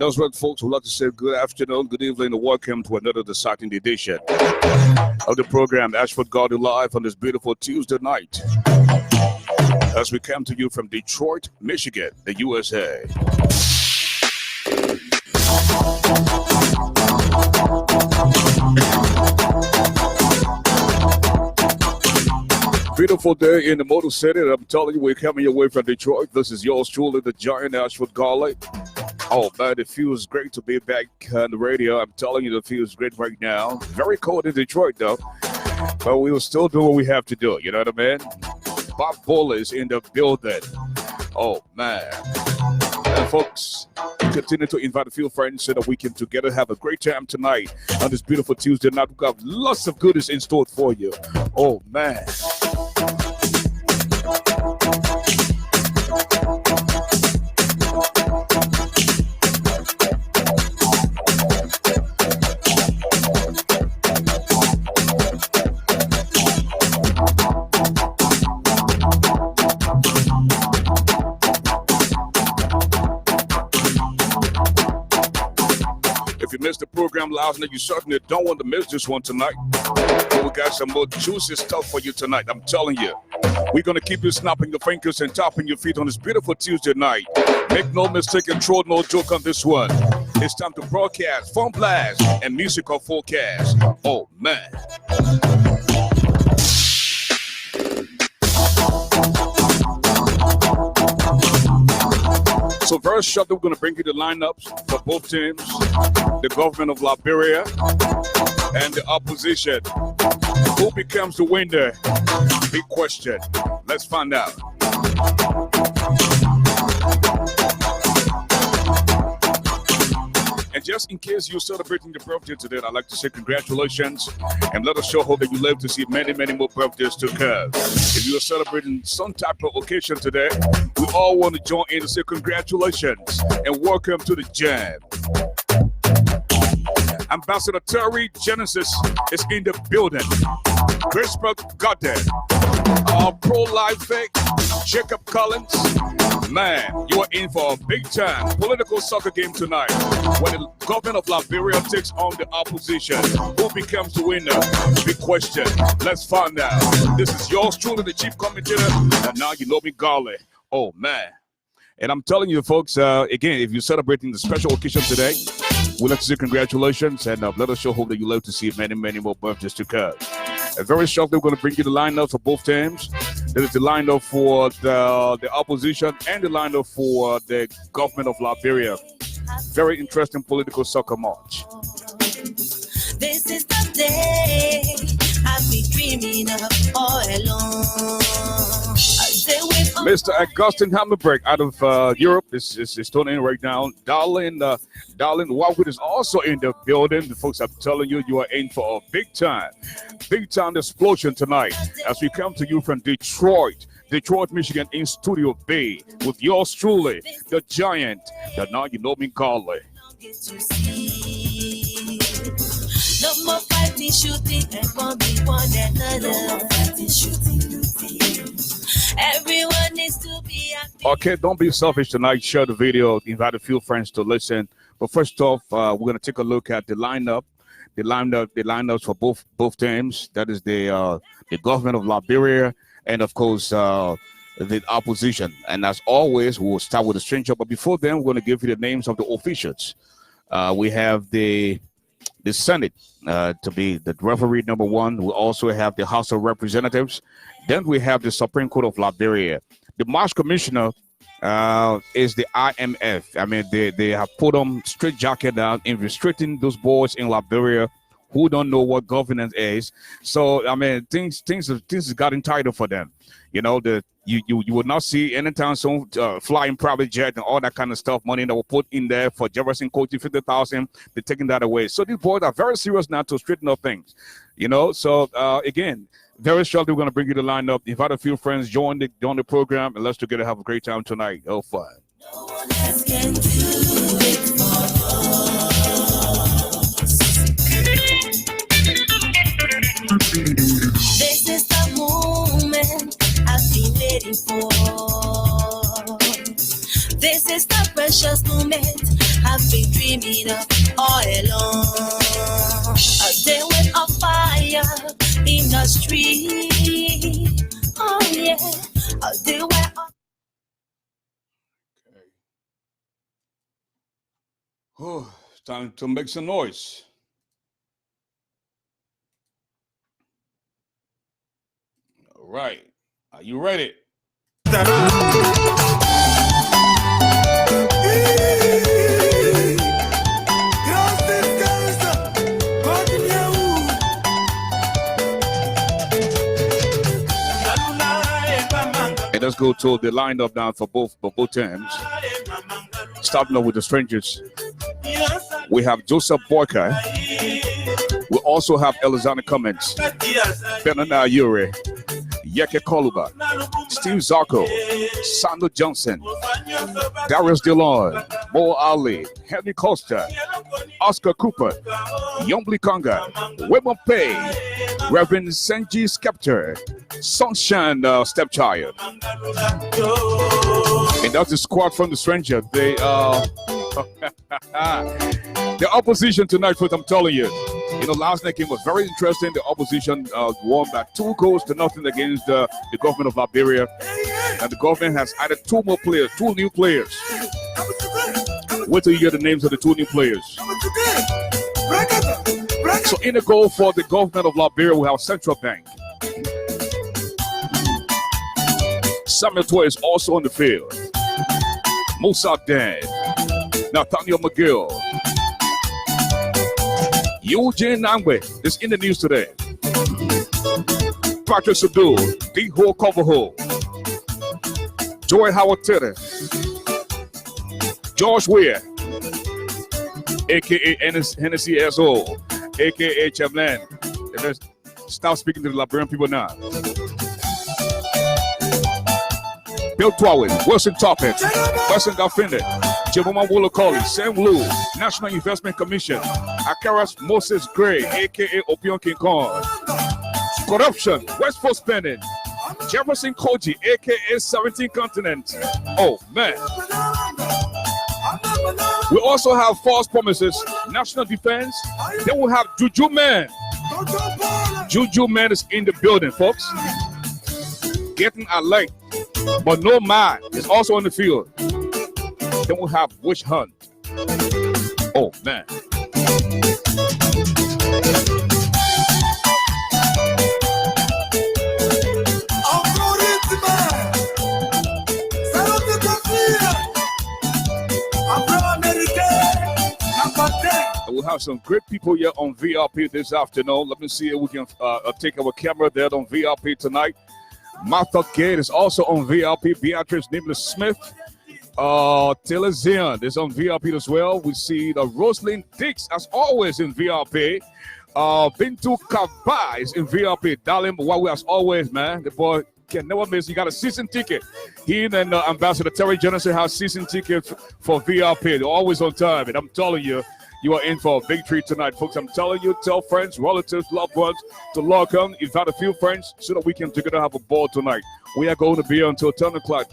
That's right, folks. We'd like to say good afternoon, good evening, and welcome to another exciting edition of the program, ASHFORD GARLEY Live, on this beautiful Tuesday night. As we come to you from Detroit, Michigan, the USA. Beautiful day in the Motor City. I'm telling you, we're coming your way from Detroit. This is yours truly, the giant ASHFORD GARLEY. Oh, man, it feels great to be back on the radio. I'm telling you, it feels great right now. Very cold in Detroit, though. But we will still do what we have to do. You know what I mean? Bob Bull is in the building. Oh, man. And folks, continue to invite a few friends so that we can together have a great time tonight on this beautiful Tuesday night. We've got lots of goodies in store for you. Oh, man. If you missed the program last night, you certainly don't want to miss this one tonight. We got some more juicy stuff for you tonight. I'm telling you. We're going to keep you snapping your fingers and tapping your feet on this beautiful Tuesday night. Make no mistake and throw no joke on this one. It's time to broadcast, fun blast, and musical forecast. Oh, man. So very shortly, we're going to bring you the lineups for both teams, the government of Liberia and the opposition. Who becomes the winner? Big question. Let's find out. And just in case you're celebrating the birthday today, I'd like to say congratulations and let us sure hope that you live to see many, many more birthdays to come. If you are celebrating some type of occasion today, we all want to join in and say congratulations and welcome to the jam. Ambassador Terry Genesis is in the building. Christopher Goddard, our pro-life fake, Jacob Collins. Man, you are in for a big-time political soccer game tonight when the government of Liberia takes on the opposition. Who becomes the winner? Big question. Let's find out. This is yours truly, the chief commentator, and now you know me, Garley. Oh, man. And I'm telling you, folks, again, if you're celebrating the special occasion today, we'd like to say congratulations and let us show hope that you love to see many, many more birthdays to come. Very shortly, we're going to bring you the lineup for both teams. There is the lineup for the opposition and the lineup for the government of Liberia. Very interesting political soccer match. This is the day I've been dreaming of all along. Mr. Augustine Hammerberg out of Europe is tuning in right now. Darlene Wildwood is also in the building. The folks, I'm telling you, you are in for a big time explosion tonight as we come to you from Detroit, Michigan, in Studio B with yours truly, the giant, the now you know me, Garley. No more fighting, shooting, and bombing one another. No more fighting, shooting, looting. Everyone needs to be happy. Okay, don't be selfish tonight. Share the video. Invite a few friends to listen. But first off, we're going to take a look at the lineup. The lineups for both teams. That is the government of Liberia and, of course, the opposition. And as always, we'll start with the stranger. But before then, we're going to give you the names of the officials. We have the Senate to be the referee number one. We also have the House of Representatives. Then we have the Supreme Court of Liberia. The March Commissioner is the IMF. I mean, they have put on straight jacket down in restricting those boys in Liberia who don't know what governance is. So, I mean, things have gotten tighter for them. You know, you would not see anytime soon flying private jet and all that kind of stuff, money that were put in there for Jefferson County, 50,000, they're taking that away. So these boys are very serious now to straighten up things, you know. So again, very shortly we're going to bring you the lineup. Invite a few friends, join the program, and let's together have a great time tonight. Oh, fun. No one else can do it for us. This is the moment I've been waiting for. This is the precious moment I've been dreaming of all along. They went on fire in the street. Oh yeah, they were on. Oh, time to make some noise. All right. Are you ready? And let's go to the lineup now for both teams. Starting off with the strangers. We have Joseph Boyka. We also have Elizana Cummins, Bernard Ayure, Yeke Koluba, Steve Zarko, Sandro Johnson, Darius Dillon, Mo Ali, Henry Costa, Oscar Cooper, Yombly Conga, Webber Pay, Reverend Senji Skepter, Sunshine Stepchild. And that's the squad from the stranger. They the opposition tonight, folks, I'm telling you. You know, last night game was very interesting. The opposition won by 2-0 against the government of Liberia. And the government has added two new players. Wait till you hear the names of the 2 new players. So in the goal for the government of Liberia, we have Central Bank. Samuel Toy is also on the field. Musa Dan, Nathaniel McGill, Eugene Nangwe is in the news today. Patrick Sadu, D-Ho Coverho, Joy Howard Tedder, George Weir, aka Hennessy S.O., aka Chamberlain. Stop speaking to the Liberian people now. Bill Twawin, Wilson Toppin, Wilson Galfinde, Jeboma Wolokoli, Sam Lou, National Investment Commission, Akaras Moses Gray, aka Opion King Kong, Corruption, Westport Spending, Jefferson Koji, aka 17 Continents. Oh man. We also have false promises, national defense. Then we have Juju Man. Juju Man is in the building, folks. Getting alert. But no man is also on the field. Then we'll have Witch Hunt. Oh, man. We'll have some great people here on VRP this afternoon. Let me see if we can take our camera there on VRP tonight. Martha Gate is also on VRP. Beatrice Nicholas Smith. Taylor Zion is on VRP as well. We see the Rosalind Dix, as always, in VRP. Bintu Kaba is in VRP. Dalim Wawi, as always, man. The boy can never miss. You got a season ticket. He and Ambassador Terry Johnson have season tickets for VRP. They're always on time. And I'm telling you, you are in for a big treat tonight, folks. I'm telling you, tell friends, relatives, loved ones to log on. Invite a few friends so that we can together have a ball tonight. We are going to be here until 10 o'clock.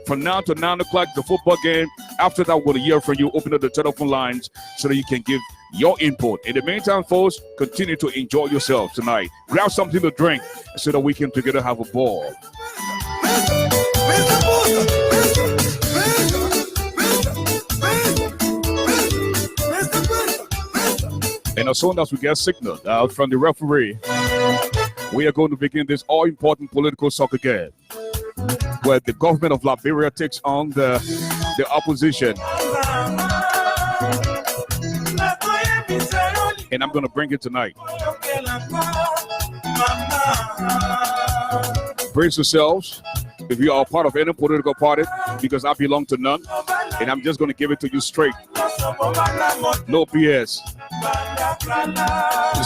From now to 9 o'clock, the football game. After that, we're going to hear from you. Open up the telephone lines so that you can give your input. In the meantime, folks, continue to enjoy yourselves tonight. Grab something to drink so that we can together have a ball. And as soon as we get signal out from the referee, we are going to begin this all-important political soccer game, where the government of Liberia takes on the opposition. And I'm going to bring it tonight. Brace yourselves. If you are part of any political party, because I belong to none, and I'm just going to give it to you straight. No BS.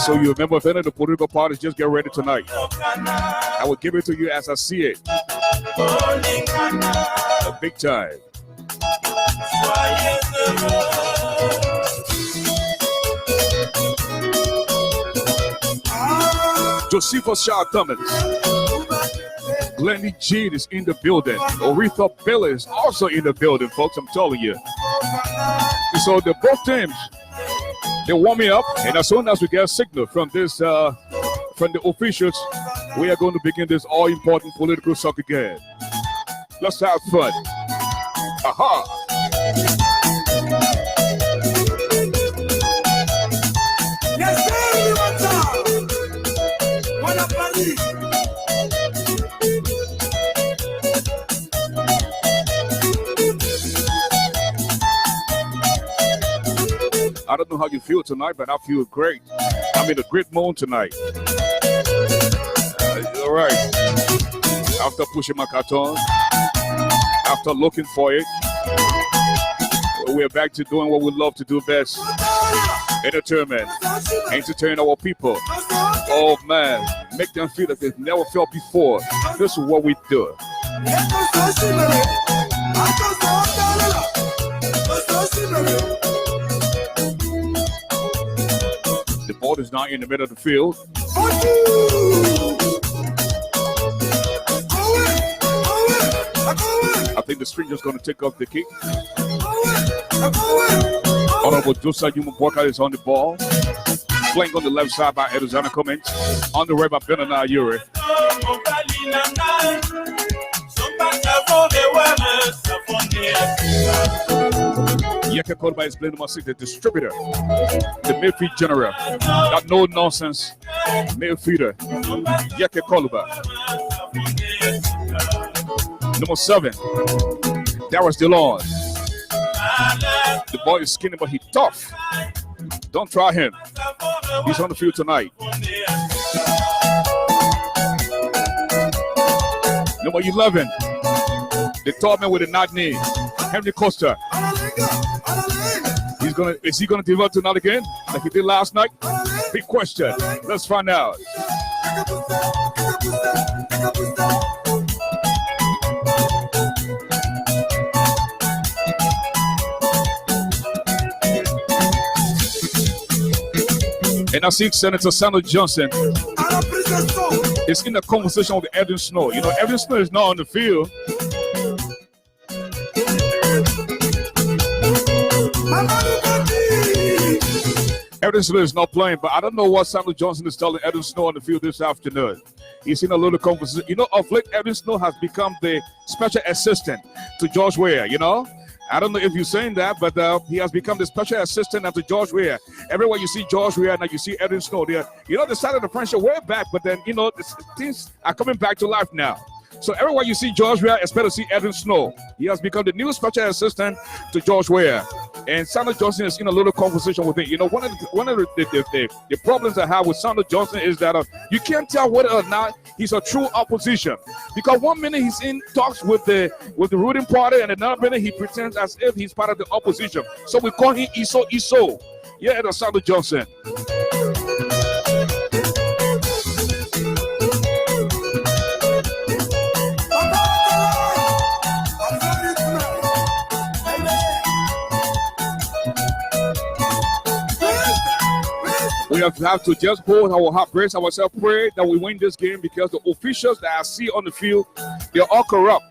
So you remember, if any of the political parties, just get ready tonight. I will give it to you as I see it. A big time. Josephus Shaw Cummins. Glennie Jean is in the building. Aretha Bella is also in the building, folks. I'm telling you. So the both teams, they're warming up, and as soon as we get a signal from this, from the officials, we are going to begin this all-important political soccer game. Let's have fun. Aha! I don't know how you feel tonight, but I feel great. I'm in a great mood tonight. All right. After pushing my carton, after looking for it, we're back to doing what we love to do best. Entertainment. Entertain our people. Oh man, make them feel that they've never felt before. This is what we do. The ball is now in the middle of the field. I think the stranger's going to take off the kick. Honorable Josiah Yumuboka is on the ball. Playing on the left side by Eduzana Comment. On the right by Benana Yuri. Yeke Kolba is playing number 6, the distributor, the midfield general, that no nonsense midfielder. Yeke Kolba. Number 7, Darius DeLon. The boy is skinny, but he's tough. Don't try him. He's on the field tonight. Number 11, the tall man with the knot knee, Henry Costa. Is he gonna develop tonight again, like he did last night? Big question. Let's find out. And I see Senator Sandal Johnson is in a conversation with Edwin Snow. You know, Edwin Snow is not on the field. Edwin Snow is not playing, but I don't know what Sandal Johnson is telling Edwin Snow on the field this afternoon. He's in a little conversation. You know, of late, Edwin Snow has become the special assistant to George Weah, you know? I don't know if you're saying that, but he has become the special assistant to George Weah. Everywhere you see George Weah, now you see Edwin Snow there. You know, they started the friendship way back, but then, you know, things are coming back to life now. So everywhere you see George Weah, expect to see Edwin Snow. He has become the new special assistant to George Weah. And Sandal Johnson is in a little conversation with him. You know, one of the problems I have with Sandal Johnson is that you can't tell whether or not he's a true opposition. Because one minute he's in talks with the ruling party, and another minute he pretends as if he's part of the opposition. So we call him Iso. Yeah, that's Sandal Johnson. We have to just hold our heart, brace ourselves, pray that we win this game, because the officials that I see on the field, they're all corrupt.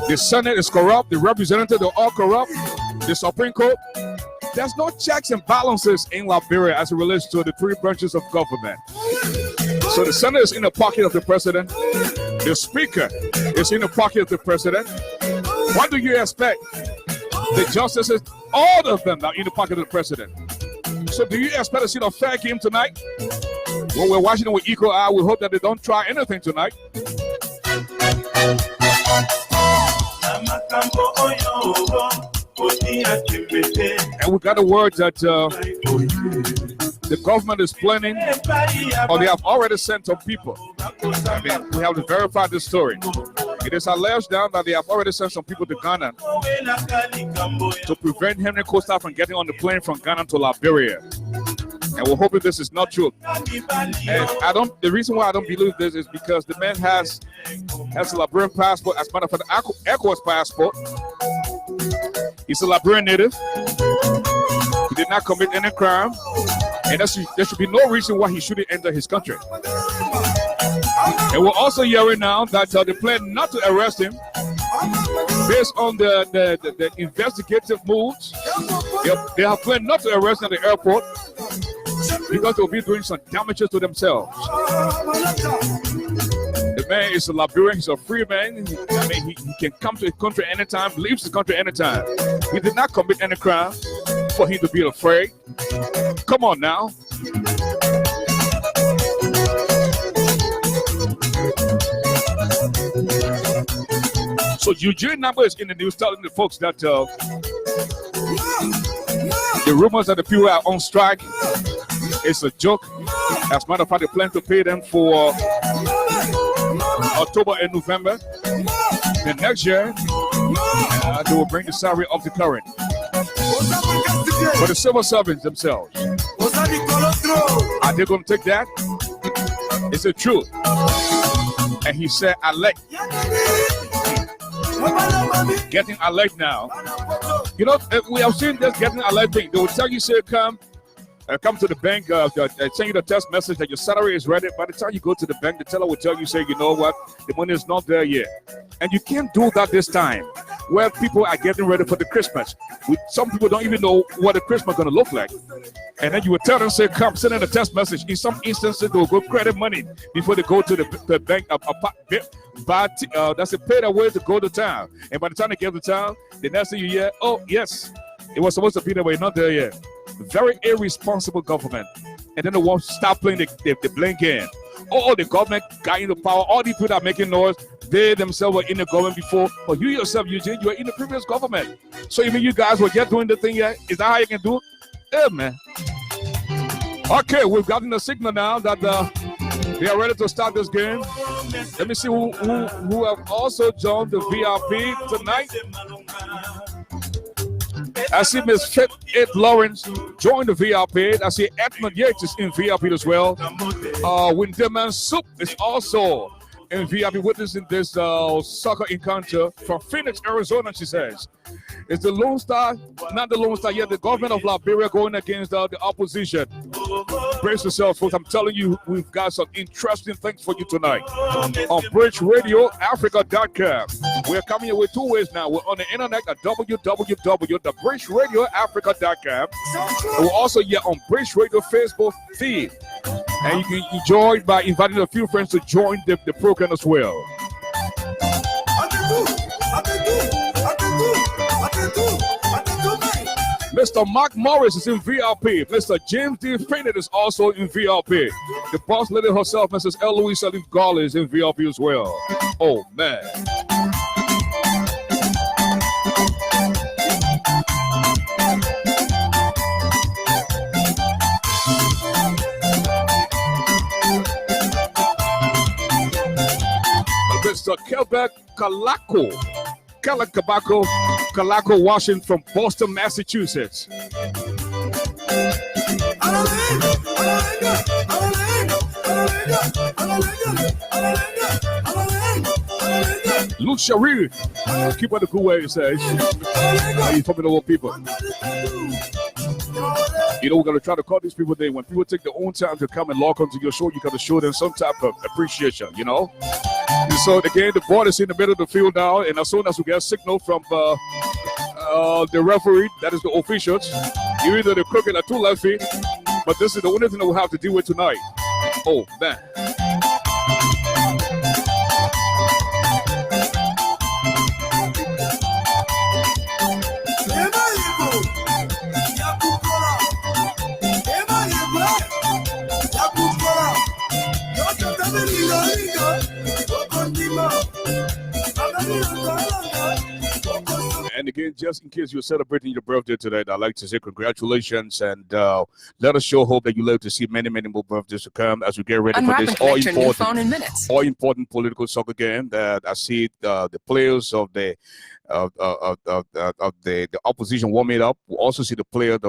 The Senate is corrupt, the representatives, they're all corrupt, the Supreme Court. There's no checks and balances in Liberia as it relates to the 3 branches of government. So the Senate is in the pocket of the president, the Speaker is in the pocket of the president. What do you expect? The justices, all of them are in the pocket of the president. So do you expect to see a fair game tonight? When we're watching it with equal eye, we hope that they don't try anything tonight. And we got a word that the government is planning, or they have already sent some people. I mean, we have to verify this story. It is alleged now that they have already sent some people to Ghana to prevent Henry Costa from getting on the plane from Ghana to Liberia. And we're hoping this is not true. And the reason why I don't believe this is because the man has a Liberian passport, as a matter of fact, ECOWAS passport. He's a Liberian native. He did not commit any crime. And there should be no reason why he shouldn't enter his country. And we're also hearing now that they plan not to arrest him based on the investigative moves, they have planned not to arrest at the airport because they'll be doing some damages to themselves. The man is a Liberian, he's a free man. I mean, he can come to the country anytime, leaves the country anytime. He did not commit any crime for him to be afraid. Come on now. So Eugene Nabo is in the news telling the folks that the rumors that the people are on strike is a joke. As a matter of fact, they plan to pay them for October and November. Then next year, they will bring the salary up to current. But the civil servants themselves, are they going to take that? It's the truth. And he said, I like getting alert now. You know, we have seen this getting alert thing. They will tell you, say, come to the bank, send you the text message that your salary is ready. By the time you go to the bank, the teller will tell you, say, you know what, the money is not there yet. And you can't do that this time, where people are getting ready for the Christmas. Some people don't even know what the Christmas is going to look like. And then you will tell them, say, come, send in a text message. In some instances, they will go credit money before they go to the bank. That's a paid away to go to town. And by the time they get to town, the next thing you hear, oh, yes, it was supposed to be there, but not there yet. Very irresponsible government. And then they won't stop playing the blame game. Oh, the government got into power. All these people that are making noise, they themselves were in the government before. But you yourself, Eugene, you were in the previous government. So you mean you guys were just doing the thing yet? Is that how you can do it? Yeah, man. Okay, we've gotten a signal now that they are ready to start this game. Let me see who have also joined the VIP tonight. I see Miss Fit Ed Lawrence join the VIP. I see Edmund Yates is in VIP as well. Winderman Soup is also in VIP witnessing this soccer encounter from Phoenix, Arizona, she says. It's the Lone Star, not the Lone Star yet, the government of Liberia going against the opposition. Brace yourself, folks. I'm telling you, we've got some interesting things for you tonight. On BridgeRadioAfrica.com. We're coming your way two ways now. We're on the internet at www.BridgeRadioAfrica.com. And we're also here on Bridge Radio Facebook feed. And you can enjoy by inviting a few friends to join the program as well. Mr. Mark Morris is in VIP. Mr. James D. Finney is also in VIP. The boss lady herself, Mrs. Eloise GARLEY, is in VIP as well. Oh, man. Mr. Quebec Calaco Washington from Boston, Massachusetts. Luke Sharif, keep on the cool way, he says. He's from the old people. You know, we're going to try to call these people there. When people take their own time to come and log onto your show, you got to show them some type of appreciation, you know? And so, again, the ball is in the middle of the field now, and as soon as we get a signal from the referee, that is the officials, you're either the crooked or two left feet, but this is the only thing that we'll have to deal with tonight. Oh, man. And again, just in case you're celebrating your birthday today, I'd like to say congratulations and let us show hope that you live to see many, many more birthdays to come as we get ready for this all-important political soccer game. That I see the players of the opposition warming up. We also see the players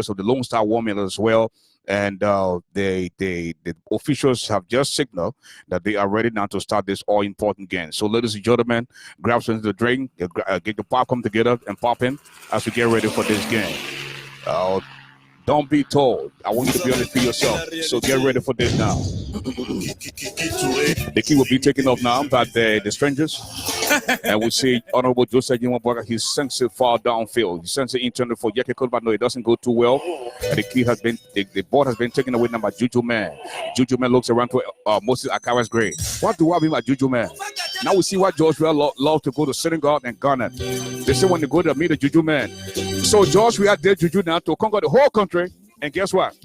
of the Lone Star warming up as well. And the officials have just signaled that they are ready now to start this all-important game. So, ladies and gentlemen, grab something to drink, get your popcorn together and pop in as we get ready for this game. Don't be told. I want you to be on it for yourself. So get ready for this now. The key will be taken off now by the strangers. And we see Honorable Joseph Yimwabaga, he sends it far downfield. He sends it internally for Yeke Kulba. No, it doesn't go too well. And the key has been, the ball has been taken away now by Juju Man. Juju Man looks around to Moses Akara's grave. What do I mean by Juju Man? Now we see what Joshua love to go to Senegal and Ghana. They say when they go to meet the Juju Man. So Joshua did Juju now to conquer the whole country. And guess what?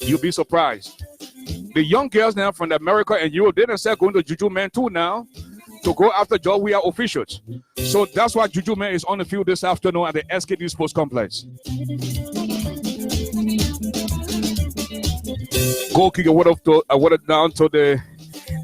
You'll be surprised. The young girls now from America and Europe, they start going to Juju Man too now to go after Georgia officials. So that's why Juju Man is on the field this afternoon at the SKD Sports Complex. Goal kick awarded down to the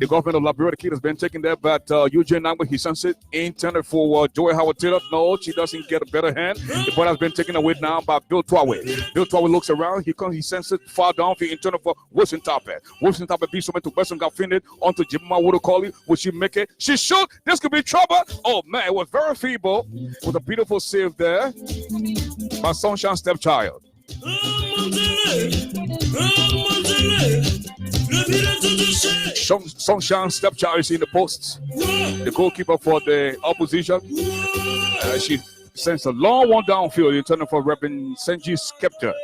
government of Liberia. The kid has been taken there, but Eugene Nangwa, he sends it intended for Joey Howard Taylor. No, she doesn't get a better hand. The ball has been taken away now by Bill Twawe. Bill Twawe looks around. He sends it far down for intended for Wilson Tape. Wilson Tape beats someone to Western got finished onto Jimma Wodokoli. Will she make it? She should. This could be trouble. Oh man, it was very feeble with a beautiful save there by Sunshine Stepchild. Sunshine Stepchild is in the post. The goalkeeper for the opposition. She sends a long one downfield. You turn for Reverend Senji Skepta.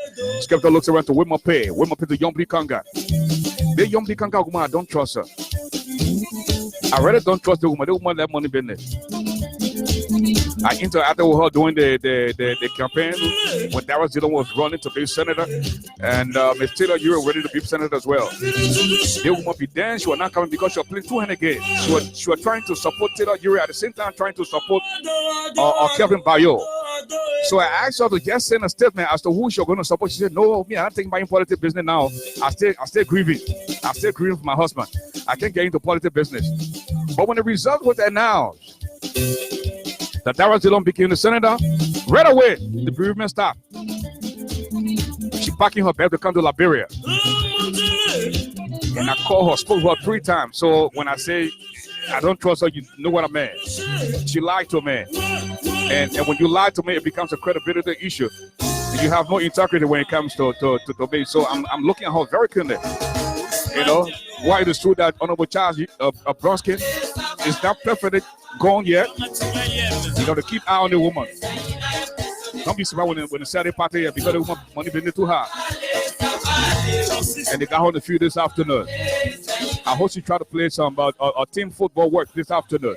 Skepta looks around to Wimape. Wimape to Yombri Kanga. The Yombri Kanga woman, I don't trust her. I really don't trust the woman. The woman that money business. I interacted with her during the campaign when Darrell Dillon was running to be senator, and Ms. Taylor, you were ready to be senator as well. They would be there. She was not coming because she was playing 200 games. She was trying to support Taylor Uri at the same time trying to support Kevin Bayo. So I asked her to just send a statement as to who she's going to support. She said, "No, me, I don't think my politics business now. I stay grieving. I stay grieving for my husband. I can't get into politics business." But when the result was announced that Darrell Dillon became the senator, right away, the bereavement stopped. She packing her bag to come to Liberia. And I called her, spoke to her 3 times. So when I say I don't trust her, you know what I mean. She lied to me. And when you lie to me, it becomes a credibility issue. You have no integrity when it comes to me. So I'm looking at her very keenly. You know, why it is true that Honorable Charles Bronskin is not perfectly gone yet. You got to keep eye on the woman. Don't be surprised when the Saturday party here because the woman money been too high. And they got her on the field this afternoon. I hope she try to play some team football work this afternoon.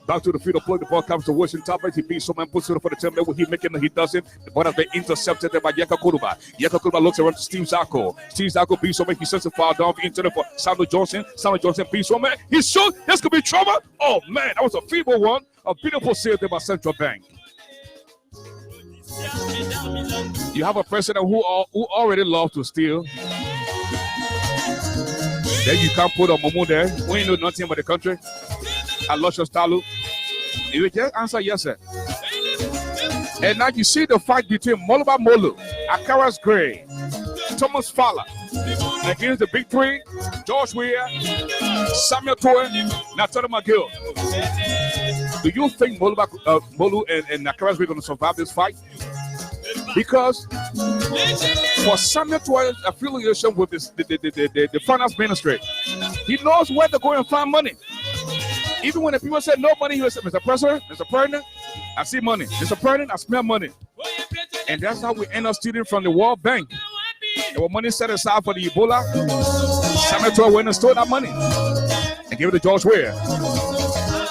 Back to the field, play the ball comes to Washington Topic. He beats someone, puts it for the team level. He making it, he doesn't. The ball has been intercepted by Yeka Kuruba. Yeka Kuruba looks around to Steve Zako. Steve Zako beats someone. He sends a foul down for internet for Samuel Johnson. Samuel Johnson beats someone. He shot. This could be trouble. Oh man, that was a feeble one. A beautiful save there by Central Bank. You have a president who already loves to steal. Then you can't put a Momo there. We ain't know nothing about the country. I lost your style. You will just answer yes, sir. And now you see the fight between Moluba Molu, Akara's Gray, Thomas Fowler, against the big 3, George Weah, Samuel Toe, Natalie McGill. Do you think Molu and Akara's Gray are going to survive this fight? Because for Samuel Toe affiliation with the finance ministry, he knows where to go and find money. Even when the people say no money, he will say, Mr. President, I see money. Mr. President, I smell money. And that's how we end up stealing from the World Bank. There was money set aside for the Ebola. Samuel Toe went and stole that money and gave it to George Weah.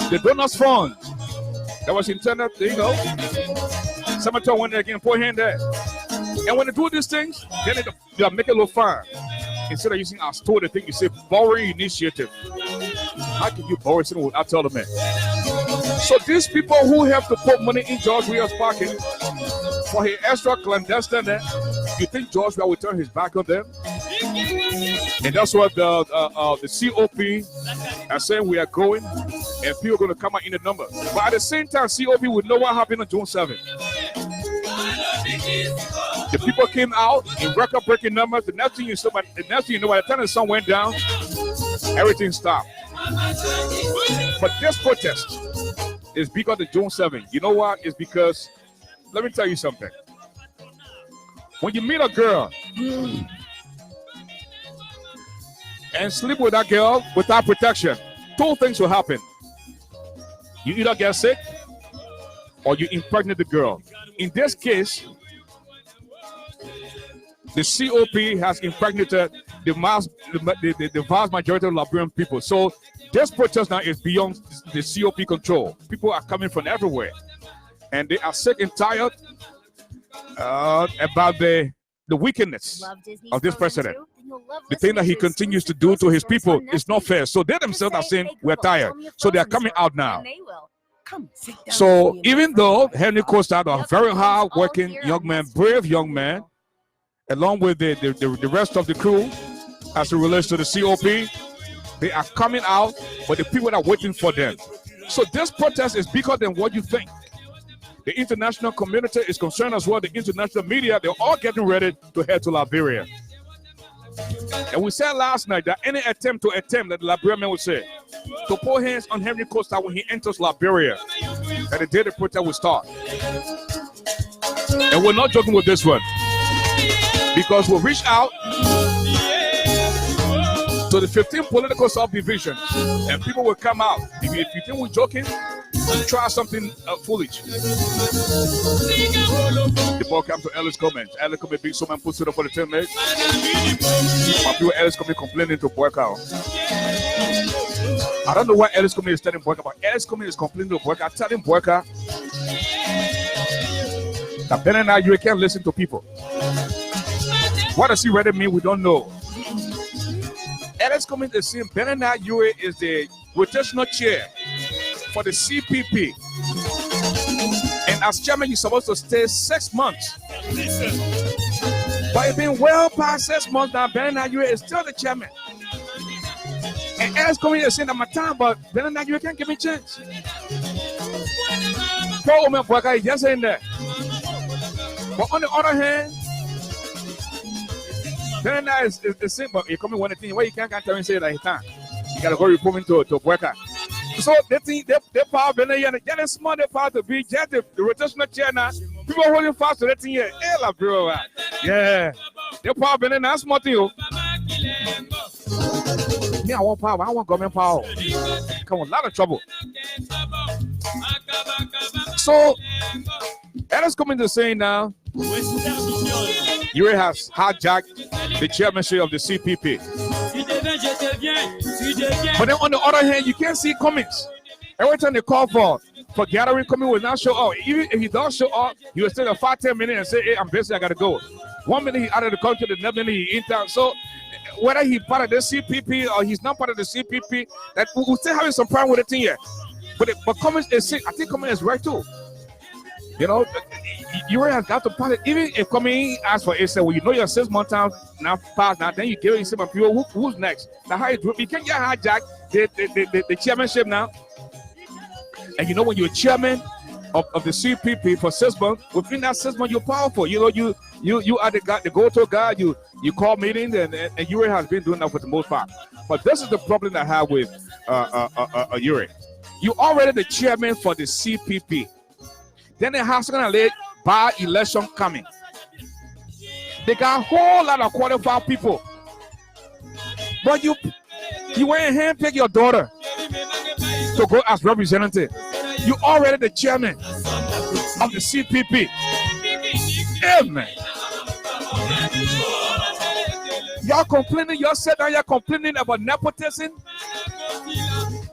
The donors fund that was intended, you know, Samuel Toe went there again, put hand there. And when they do these things, then they make it look fine. Instead of using our store, the thing you say borrowing initiative. How can you borrow something without telling them? So these people who have to put money in George Weah's pocket for his extra clandestine, you think George Weah will turn his back on them? And that's what the COP are saying we are going, and people are going to come out in the number. But at the same time, COP would know what happened on June 7th. The people came out in record-breaking numbers. The next thing you know, by the time the sun went down, everything stopped. But this protest is because of June 7th. You know why? It's because, let me tell you something. When you meet a girl and sleep with that girl without protection, two things will happen. You either get sick or you impregnate the girl. In this case, the COP has impregnated the vast majority of Liberian people. So this protest now is beyond the COP control. People are coming from everywhere, and they are sick and tired about the wickedness of this president. The thing that he continues to do to his people is not fair. So they themselves are saying, we're tired. So they are coming out now. So even though Henry Costa, a very hard-working young man, brave young man, along with the rest of the crew, as it relates to the COP, they are coming out, but the people are waiting for them. So this protest is bigger than what you think. The international community is concerned as well. The international media, they're all getting ready to head to Liberia. And we said last night that any attempt, that the Liberian men would say, to put hands on Henry Costa when he enters Liberia, that the day the protest will start. And we're not joking with this one, because we'll reach out to the 15 political subdivisions, and people will come out. If you think we're joking, try something foolish. The ball comes to Ellis Cummings. Ellis Cummings big someone puts it up for the 10 minutes. My people Ellis Cummings complaining to Boyka. I don't know why Ellis Cummings is telling Boyka, but Ellis Cummings is complaining to Boyka, telling Boyka that Ben and you can't listen to people. What does he really mean? We don't know. Ellis Cummings is saying Ben and is the rotational chair for the CPP, and as chairman he's supposed to stay 6 months, but it's been well past 6 months now. Ben is still the chairman, and Ellis Cummings is saying that my time, but Ben can't give me a chance. Poor woman Boyka is just saying that. But on the other hand, Ben is saying, but you come in one thing where you can't tell me say that he can't. You gotta go report him to Boyka. So they think they power Benin, getting smart, they power to be just the rotational chair now. People holding fast to that thing here. Hey, la bro. Yeah. They power Benin, that's smart thing. Me, I want power. I want government power. Come on, a lot of trouble. So, Ellis Cummings is saying now, Yuri has hijacked the chairmanship of the CPP. But then on the other hand, you can't see Cummings. Every time they call for gathering, Cummings will not show up. Even if he does show up, he will stay there 5-10 minutes and say, hey, I'm busy, I gotta go. 1 minute he's out of the country, the next minute he's in town. So whether he's part of the CPP or he's not part of the CPP, that we're still having some problem with the thing here. But Cummings is sick. I think Cummings is right too. You know, you really have got to part it. Even if Cummings asks for it, say, well, you know your 6 months now passed now, then you give it to people. Who's next? Now how you do it? You can't get hijacked the chairmanship now. And you know when you're chairman of the CPP for 6 months, within that 6 months you're powerful. You know, you are the guy, the go-to guy. You call meetings, and Yuri has been doing that for the most part. But this is the problem that I have with Yuri. You already the chairman for the CPP. Then the House gonna let by election coming. They got a whole lot of qualified people, but you went and handpick your daughter to go as representative. You already the chairman of the CPP. Amen. Y'all complaining, y'all said that y'all complaining about nepotism,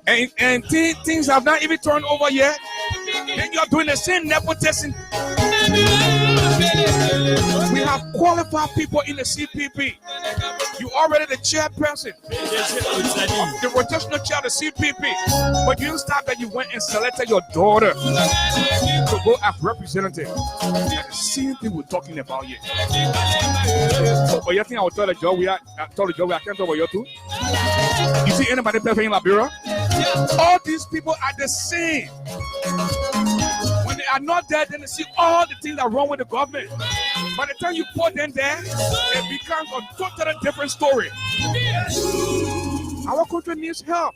and things have not even turned over yet. Then you're doing the same nepotism. We have qualified people in the CPP. You already the chairperson of the rotational chair of the CPP, but you didn't stop that. You went and selected your daughter to go as representative. And the same thing we're talking about here. But you think I will tell the job I can't talk about you too? You see anybody playing in Liberia? All these people are the same. When they are not there, then they see all the things that are wrong with the government. By the time you put them there, it becomes a totally different story. Our country needs help.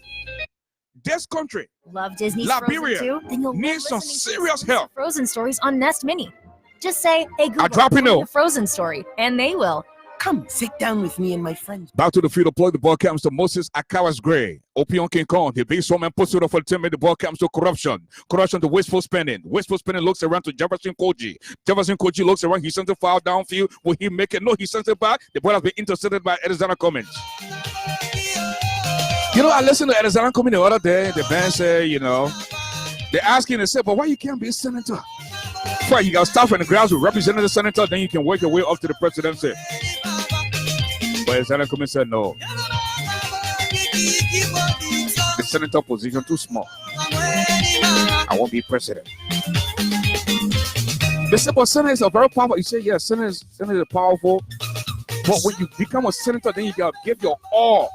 This country, love Disney's Liberia, Frozen 2? Then you'll needs some serious help. Frozen stories on Nest Mini. Just say, "Hey Google, drop it tell me now. the Frozen story," and they will. Come, sit down with me and my friends. Back to the field, deploy the ball comes to Moses Akawas Gray. Opion King Kong, the base woman puts it off for the team. The ball comes to corruption. Corruption to wasteful spending. Wasteful spending looks around to Jefferson Koji. Jefferson Koji looks around. He sends a foul downfield. Will he make it? No, he sends it back. The ball has been intercepted by Arizona Cummins. You know, I listened to Arizona Cummins the other day. The band said, you know, they're asking, they said, but why you can't be a senator? Why you got to start from the grounds with representing the senator, then you can work your way up to the presidency. But Arizona Cummins said no. The senator position too small. I won't be president. They said, but senator is a very powerful. You say, yeah, senator is powerful. But when you become a senator, then you got to give your all.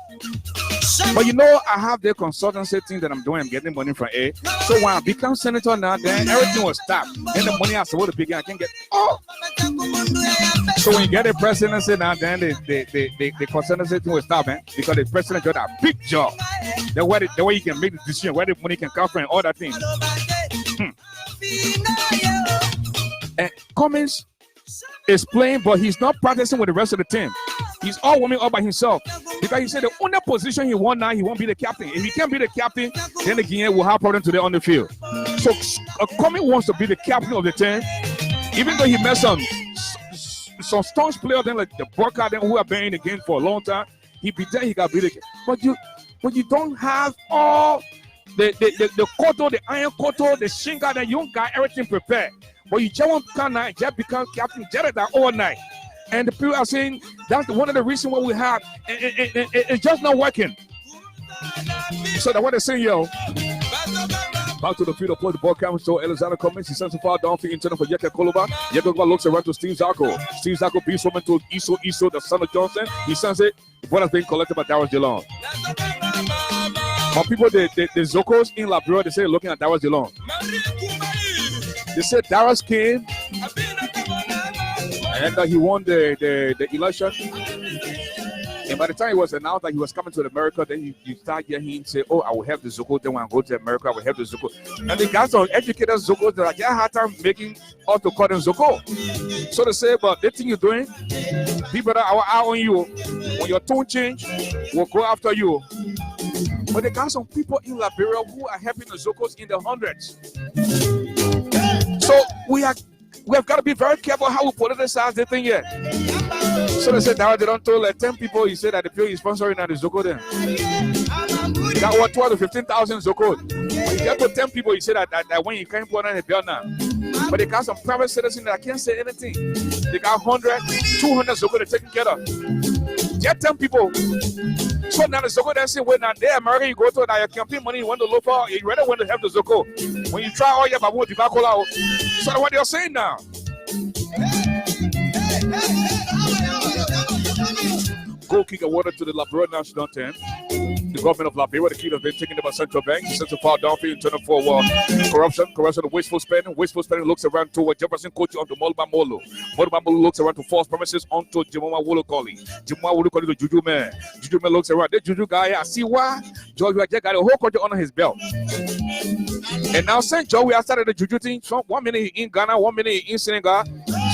But you know, I have the consultancy thing that I'm doing. I'm getting money from A. So when I become senator now, then everything will stop. Then the money I supposed to begin, I can get all. So when you get the presidency now, then the consultancy thing will stop, man. Because the president got a big job. The way you can make the decision, where the money can come from, and all that thing. And Cummins is playing, but he's not practicing with the rest of the team. He's all warming up by himself. Because he said the only position he won now, he won't be the captain. If he can't be the captain, then the Guinea will have problems today on the field. So Cummins wants to be the captain of the team, even though he met some staunch players then like the Burka then who have been in the game for a long time. He pretend he got be the but you don't have all the koto, the iron koto, the shinga, that you don't got everything prepared. But you just want to come now, just become captain, just that all night. And the people are saying that's one of the reasons why we have it's just not working. So that's what they're saying, yo. Back to the field of play, the ball comes to Alexander Cummins. He sends a foul down for internal for Yeke Koloba. Yeke Koloba looks around to Steve Zarko. Steve Zarko beats woman to Iso, the son of Johnson. He sends it. The ball has been collected by Darius DeLong. But people, the Zokos in Liberia, they say looking at Darius DeLong. They said Darius came and he won the election. And by the time it was announced that he was coming to America, then you start hearing him say, oh, I will help the Zoko. Then when I go to America, I will help the Zoko. And they got some educated Zoko that I hard time making all to call them Zoko. So they say, but the thing you're doing, people that are eye on you, when your tone change, will go after you. But they got some people in Liberia who are helping the Zokos in the hundreds. So we have got to be very careful how we politicize the thing here. So they said that they don't tell 10 people. He said that the people he's sponsoring at the Zoko then. That was 12 to 15,000 Zoko. When you get to 10 people, he said that when you can't put on a bill now. But they got some private citizens that can't say anything. They got 100, 200 Zoko they're taking care of. Get 10 people. So now the Zoko then say, well, now there America you go to now your campaign money you want to look for, you rather want to help the Zoko. When you try all your babu to back out. So what they're saying now. Goal kick awarded to the Liberia national team. The government of Liberia, the kid has been taken by Central Bank. He sends a foul downfield, turning for corruption, wasteful spending. Wasteful spending looks around to Jefferson Kochi onto Molba Molo. Molba Molo looks around to false promises onto Jimoma Wolokoli. Jimoma Wolokoli to Juju Man. Juju Man looks around. The Juju guy, I see why. George Wajek got a whole country under his belt. And now St. Joe, we have started the Juju thing. So 1 minute in Ghana, 1 minute in Senegal.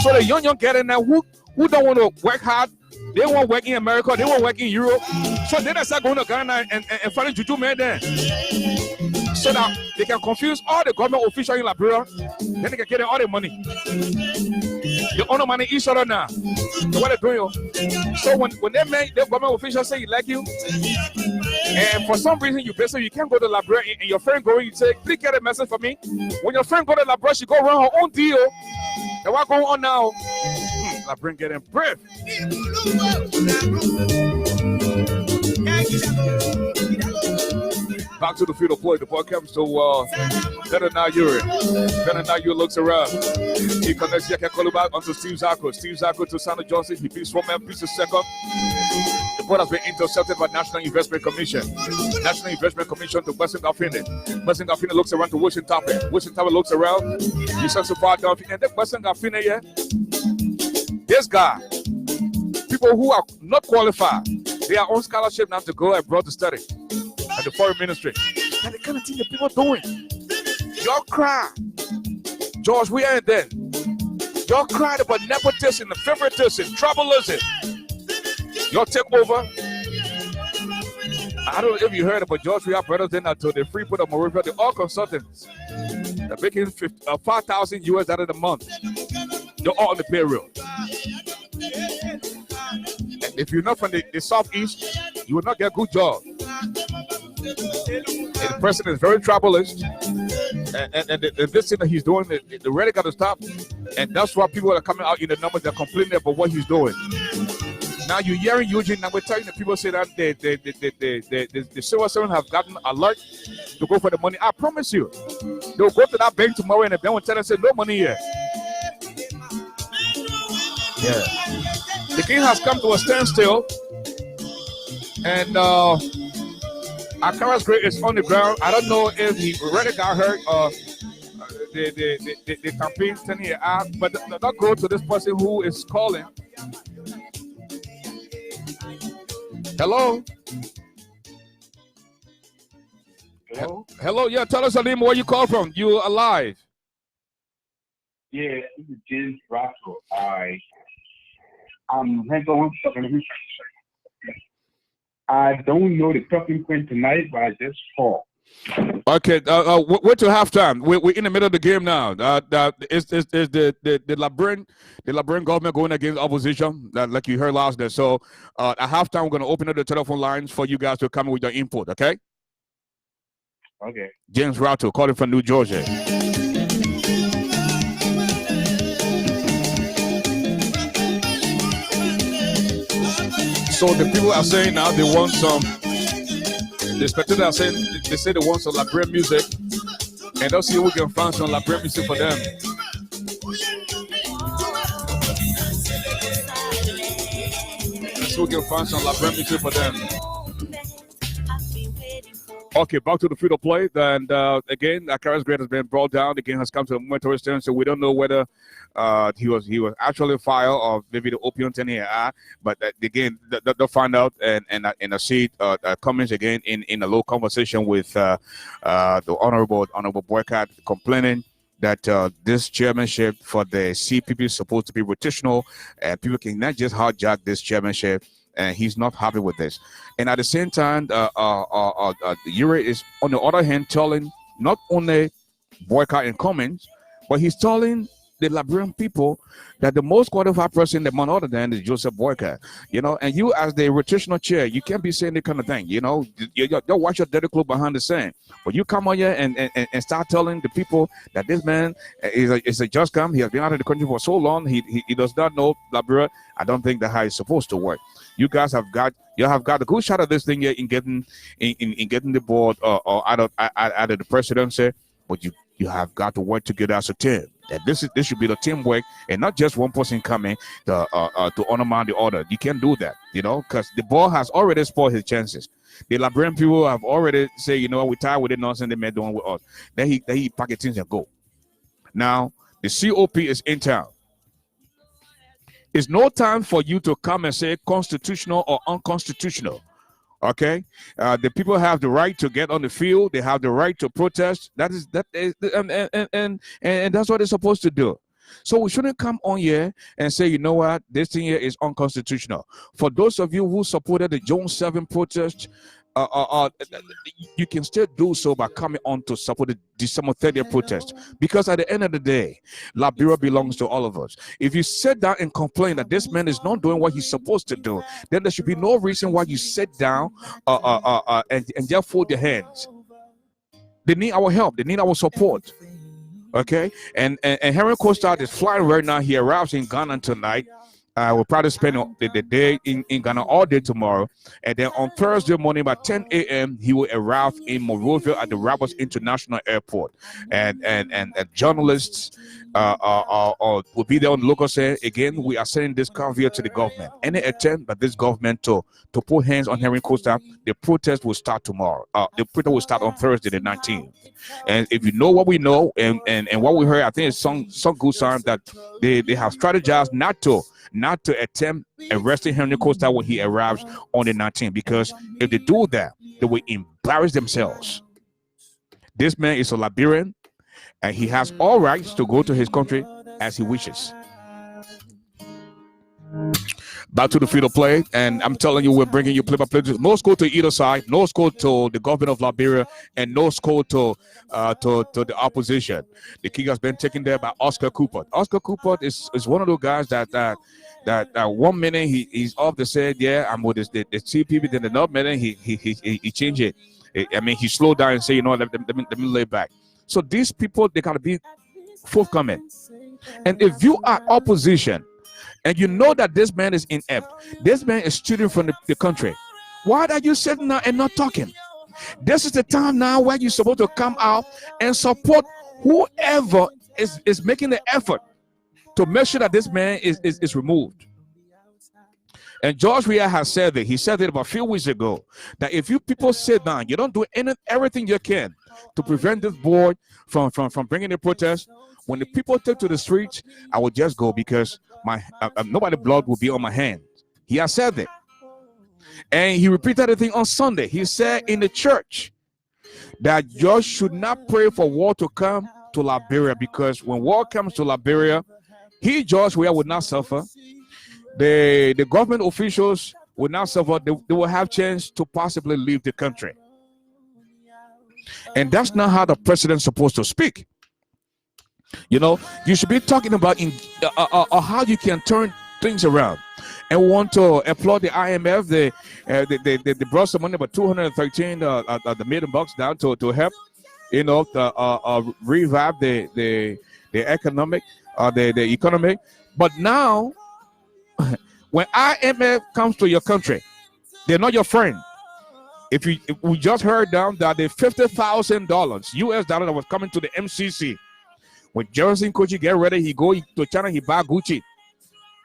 So the young get in now who don't want to work hard. They won't work in America, they won't work in Europe. So then they start going to Ghana and finding Juju man there. So that they can confuse all the government officials in Liberia. Then they can get all the money. They own the money each other now. So what they're doing. So when they make the government officials say he like you, and for some reason you can't go to Liberia and your friend going, you say, please get a message for me. When your friend go to Liberia, she go run her own deal. And what's going on now? Liberia getting brave. Back to the field of play. The ball comes to Better Now Yuri. Better Now Yuri looks around. He connects Yaka Koluba onto Steve Zarko. Steve Zarko to Sandra Johnson. He beats one man, beats the second. The ball has been intercepted by National Investment Commission. National Investment Commission to Western Garfine. Western Garfine looks around to Wishing Tower. Wishing Tower looks around. He sends the ball down. And then Western Garfine here. This guy, people who are not qualified, they are on scholarship now to go abroad to study at the foreign ministry. And the kind of thing that people doing. Y'all cry. George, we ain't then. Y'all cried about nepotism, favoritism, tribalism. Your takeover. I don't know if you heard about George Ria Brothers then to the Freeport of Moravia. They're all consultants. They're making 5,000 US out of the month. They're all on the payroll. And if you're not from the southeast, you will not get a good job. And the president is very tribalist. And this thing that he's doing, the really got to stop. And that's why people are coming out in the numbers. They're complaining about what he's doing. Now you're hearing Eugene. Now we're telling the people say that the civil servants have gotten alert to go for the money. I promise you, they'll go to that bank tomorrow and the bank will tell them say no money here. Yeah, the king has come to a standstill, and Akara's grave is on the ground. I don't know if he already got hurt or the campaign telling you out, but not go to this person who is calling. Hello. Hello? Hello, yeah, tell us, Alim, where you call from. You alive? Yeah, this is James Russell. Hang on 1 second. I don't know the talking point tonight, but I just called. Okay, we're to halftime. We're in the middle of the game now. Is the Liberian government going against opposition, like you heard last day? So at halftime, we're going to open up the telephone lines for you guys to come in with your input, okay? Okay. James Ratto, calling from New Jersey. So the people are saying now they want some. The spectators are saying they say they want some Liberian music, and they'll see if we can find some Liberian music for them. So we can find some Liberian music for them. Okay, back to the field of play. And again, Akara's grade has been brought down. The game has come to a momentary stand, so we don't know whether he was actually fired or maybe the opium thing here. But again, they'll find out. And I see comments again in a low conversation with the honorable Boycott complaining that this chairmanship for the CPP is supposed to be rotational, and people can not just hijack this chairmanship. And he's not happy with this. And at the same time, Yuri is, on the other hand, telling not only Boycott and Cummins, but he's telling the Liberian people that the most qualified person, the man other than, is Joseph Boycott. You know, and you as the rotational chair, you can't be saying that kind of thing. You know, you watch your dirty club behind the scene. But you come on here and start telling the people that this man is a just come. He has been out of the country for so long. He does not know Liberia. I don't think that's how it's supposed to work. You guys have got a good shot at this thing here in getting the board or out of the presidency, but you have got to work together as a team. And this should be the teamwork and not just one person coming to undermine the other. You can't do that, you know, because the ball has already spoiled his chances. The Liberian people have already said, you know what, we're tired with the nonsense they made doing with us. Then he pack it things and go. Now the COP is in town. It's no time for you to come and say constitutional or unconstitutional. Okay, the people have the right to get on the field. They have the right to protest. And that's what they're supposed to do. So we shouldn't come on here and say, you know what, this thing here is unconstitutional. For those of you who supported the June 7 protest, you can still do so by coming on to support the December 30th protest, because at the end of the day, Liberia belongs to all of us. If you sit down and complain that this man is not doing what he's supposed to do, then there should be no reason why you sit down and just fold your hands. They need our help. They need our support. Okay, and Henry Costa is flying right now. He arrives in Ghana tonight. We'll probably spend the day in Ghana all day tomorrow. And then on Thursday morning by 10 a.m., he will arrive in Monrovia at the Roberts International Airport. And journalists will be there on the local scene. Again, we are sending this caveat to the government. Any attempt by this government to put hands on Henry Costa, the protest will start tomorrow. The protest will start on Thursday the 19th. And if you know what we know and what we heard, I think it's some good sign that they have strategized not to attempt arresting Henry Costa when he arrives on the 19th, because if they do that, they will embarrass themselves. This man is a Liberian, and he has all rights to go to his country as he wishes. Back to the field of play, and I'm telling you, we're bringing you play-by-play. No score to either side, no score to the government of Liberia, and no score to the opposition. The kick has been taken there by Oscar Cooper. Oscar Cooper is one of those guys that 1 minute he's off the set, yeah, I'm with the CPB. Then another minute he changed it. I mean, he slowed down and say, you know, let me lay back. So these people, they gotta be forthcoming. And if you are opposition, and you know that this man is inept, this man is stealing from the country, why are you sitting now and not talking? This is the time now where you're supposed to come out and support whoever is making the effort to make sure that this man is removed. And George Weah has said that. He said it about a few weeks ago, that if you people sit down, you don't do everything you can to prevent this board from bringing the protest. When the people take to the streets, I will just go because nobody's blood will be on my hands. He has said that. And he repeated the thing on Sunday. He said in the church that you should not pray for war to come to Liberia, because when war comes to Liberia, George Weah, would not suffer. The government officials will not suffer. They will have chance to possibly leave the country. And that's not how the president's supposed to speak. You know, you should be talking about how you can turn things around. And we want to applaud the IMF. They brought some money, about 213 the million bucks down to help, you know, revive the economic the economy. But now, when IMF comes to your country, they're not your friend. If we just heard down that the $50,000 US dollar that was coming to the MCC, when Jefferson Kochi get ready, he go to China, he buy Gucci.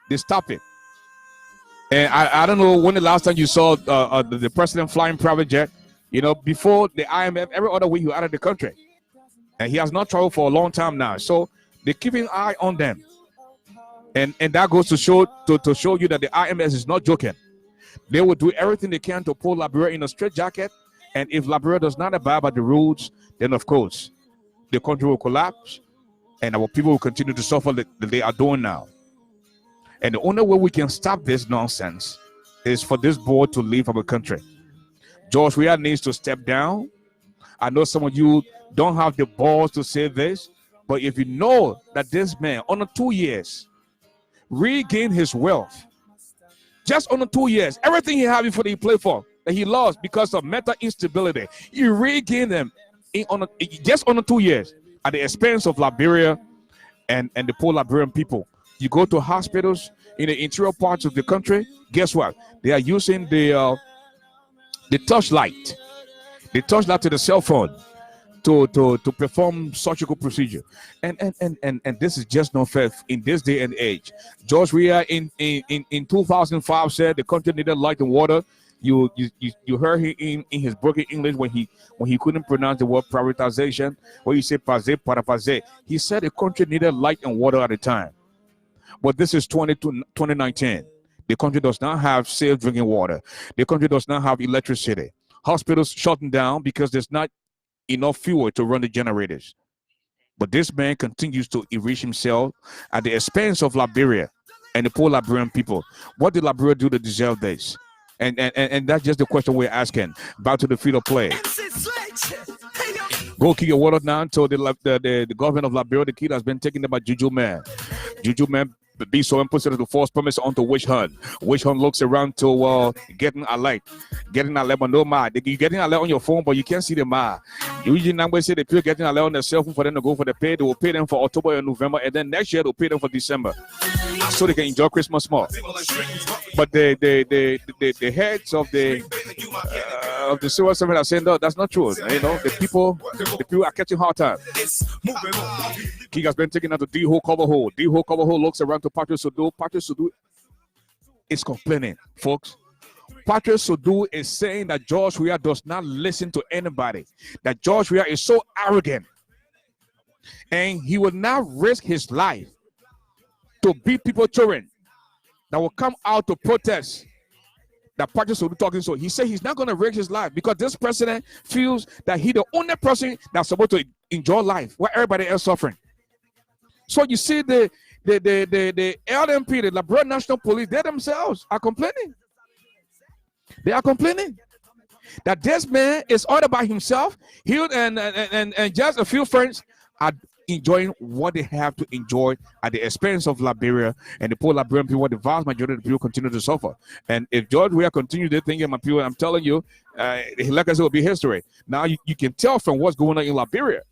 They stop it. And I don't know when the last time you saw the president flying private jet. You know, before the IMF, every other week he was out of the country, and he has not traveled for a long time now. So they're keeping an eye on them, and that goes to show you that the IMF is not joking. They will do everything they can to pull Liberia in a straitjacket, and if Liberia does not abide by the rules, then of course the country will collapse, and our people will continue to suffer like they are doing now. And the only way we can stop this nonsense is for this board to leave our country. George Weah needs to step down. I know some of you don't have the balls to say this, but if you know that this man, under 2 years, regained his wealth, just under 2 years, everything he had before he played for, that he lost because of mental instability, he regained them just under 2 years at the expense of Liberia and the poor Liberian people. You go to hospitals in the interior parts of the country, guess what? They are using the torchlight. The torchlight to the cell phone to perform surgical procedure. And this is just not fair in this day and age. George Weah in 2005 said the country needed light and water. You heard him in his broken English when he couldn't pronounce the word privatization, where he said paze para paze. He said the country needed light and water at the time. But this is 2019. The country does not have safe drinking water. The country does not have electricity. Hospitals shutting down because there's not enough fuel to run the generators. But this man continues to enrich himself at the expense of Liberia and the poor Liberian people. What did Liberia do to deserve this? And that's just the question we're asking. Back to the field of play. Go kick your water now to the government of Liberia. The kid has been taken by Juju Man. Juju Man be so impossible to force promise onto Witch Hunt. Witch Hunt looks around to getting alert, but no ma. You getting alert on your phone, but you can't see the ma. Usually number say the people getting alert on their cell phone for them to go for the pay. They will pay them for October and November, and then next year they'll pay them for December, so they can enjoy Christmas more. But the heads of the civil servant are saying no, that's not true. You know, the people are catching hard time. King has been taken out to D-Ho cover hole. D-Ho cover hole looks around to Patrick Sudu. Patrick Sudu is complaining, folks. Patrick Sudu is saying that George Weah does not listen to anybody. That George Weah is so arrogant. And he will not risk his life to beat people children that will come out to protest that Patrick Sudu talking. So he said he's not going to risk his life because this president feels that he's the only person that's supposed to enjoy life while everybody else suffering. So you see the the LMP, the Liberia National Police, they themselves are complaining. They are complaining that this man is all by himself. He and just a few friends are enjoying what they have to enjoy at the expense of Liberia, and the poor Liberian people, the vast majority of the people, continue to suffer. And if George Weah continue to think, my people, I'm telling you, like I said, it will be history. Now you can tell from what's going on in Liberia.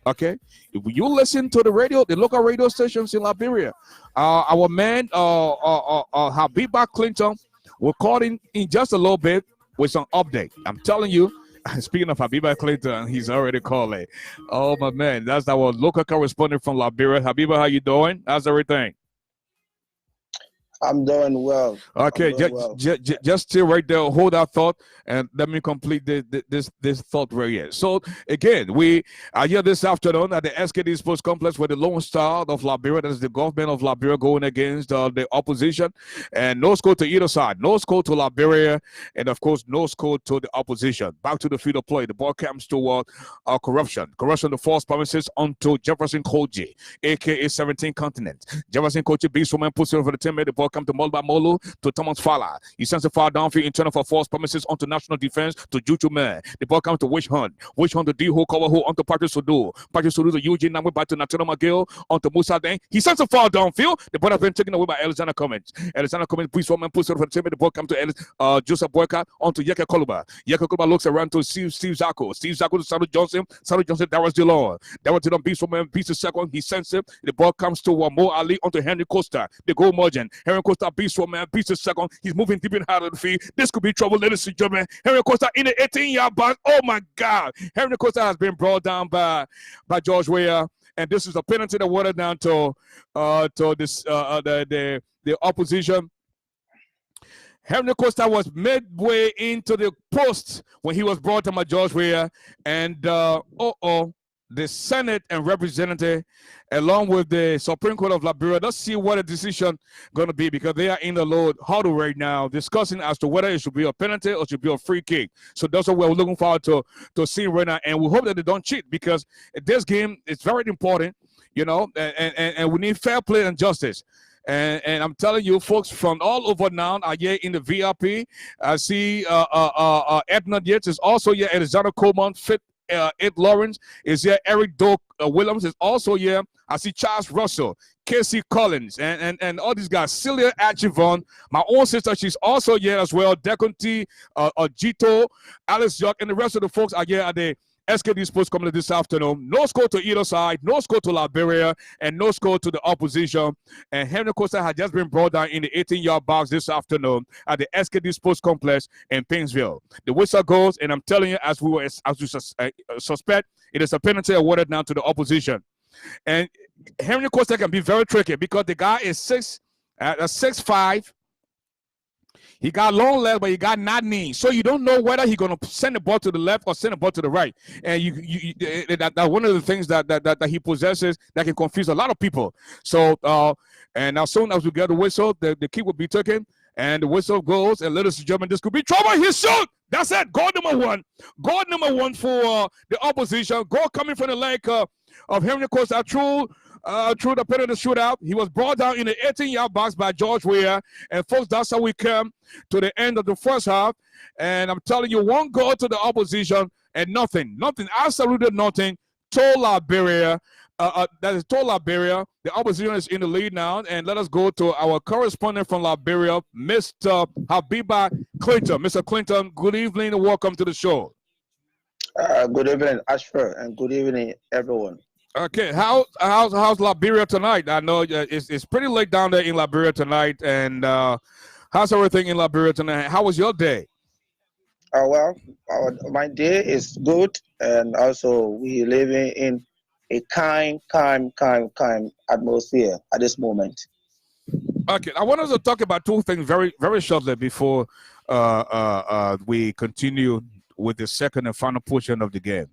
Okay, if you listen to the radio, the local radio stations in Liberia, our man Habiba Clinton will call in just a little bit with some update. I'm telling you. Speaking of Habiba Clinton, he's already calling. Oh my man, that's our local correspondent from Liberia. Habiba, how you doing? How's everything? I'm doing well. Okay, just stay right there. Hold that thought, and let me complete this thought right here. So again, we are here this afternoon at the SKD Sports Complex with the Lone Star of Liberia. That is the government of Liberia going against the opposition, and no score to either side. No score to Liberia, and of course no score to the opposition. Back to the field of play. The ball comes to corruption to false promises onto Jefferson Koji, aka 17 Continents. Jefferson Koji beats woman, puts it over the 10-minute. The ball come to Molba Molu, to Thomas Fala. He sends a far downfield internal for false promises onto national defense to Juju Man. The ball comes to Wish Hunt. Wish Hunt to D-Ho, cover Ho, onto Patrick Sudu. Patrick Sudu to Eugene Namwe, back to Natano McGill, onto Musa Deng. He sends a far downfield. The ball has been taken away by Alexander Cummins. Alexander Cummins beats woman, puts it over the 10-minute. The ball comes to Joseph Boyka onto Yeke Koluba. Yeke Koluba looks around to Steve Zako. Steve Zako to Saru Johnson. Saru Johnson, Darius Dillon. Darius Dillon beats woman, beats the second. He sends it. The ball comes to Mo Ali onto Henry Costa. The goal margin. Henry Costa beats one man, beats the second. He's moving deep in hard of the field. This could be trouble, ladies and gentlemen. Henry Costa in the 18-yard box. Oh my God. Henry Costa has been brought down by George Weah. And this is a penalty that watered down to this the opposition. Henry Costa was midway into the post when he was brought down by George Weah. And the Senate and Representative, along with the Supreme Court of Liberia, let's see what the decision going to be, because they are in the Lord huddle right now discussing as to whether it should be a penalty or should be a free kick. So that's what we're looking forward to seeing right now, and we hope that they don't cheat, because this game is very important, you know, and we need fair play and justice. And I'm telling you, folks from all over now are here in the VIP. I see Edna Yates is also here. Alexander Coleman, Ed Lawrence is here. Eric Doak Williams is also here. I see Charles Russell, Casey Collins, and all these guys. Celia Achivon, my own sister, she's also here as well. Deconti, Jito, Alice York, and the rest of the folks are here at the SKD Sports Complex this afternoon. No score to either side, no score to Liberia, and no score to the opposition. And Henry Costa had just been brought down in the 18-yard box this afternoon at the SKD Sports Complex in Painesville. The whistle goes, and I'm telling you, as we suspect, it is a penalty awarded now to the opposition. And Henry Costa can be very tricky because the guy is 6'5". He got long legs, but he got not knees. So you don't know whether he's going to send the ball to the left or send the ball to the right. And that's one of the things that he possesses that can confuse a lot of people. So, and as soon as we get the whistle, the kick will be taken. And the whistle goes. And ladies and gentlemen, this could be trouble. He shoot. That's it. Goal number one. Goal number one for the opposition. Goal coming from the leg of Henry Costa through the penalty shootout. He was brought down in the 18-yard box by George Weah. And folks, that's how we come to the end of the first half. And I'm telling you, one goal to the opposition and nothing, absolutely nothing to Liberia. That is to Liberia. The opposition is in the lead now. And let us go to our correspondent from Liberia, Mr. Habiba Clinton. Mr. Clinton, good evening and welcome to the show. Good evening, Ashford, and good evening, everyone. Okay, how's Liberia tonight? I know it's pretty late down there in Liberia tonight, and how's everything in Liberia tonight? How was your day? Well, my day is good, and also we living in a calm atmosphere at this moment. Okay, I want us to talk about two things very, very shortly before we continue with the second and final portion of the game.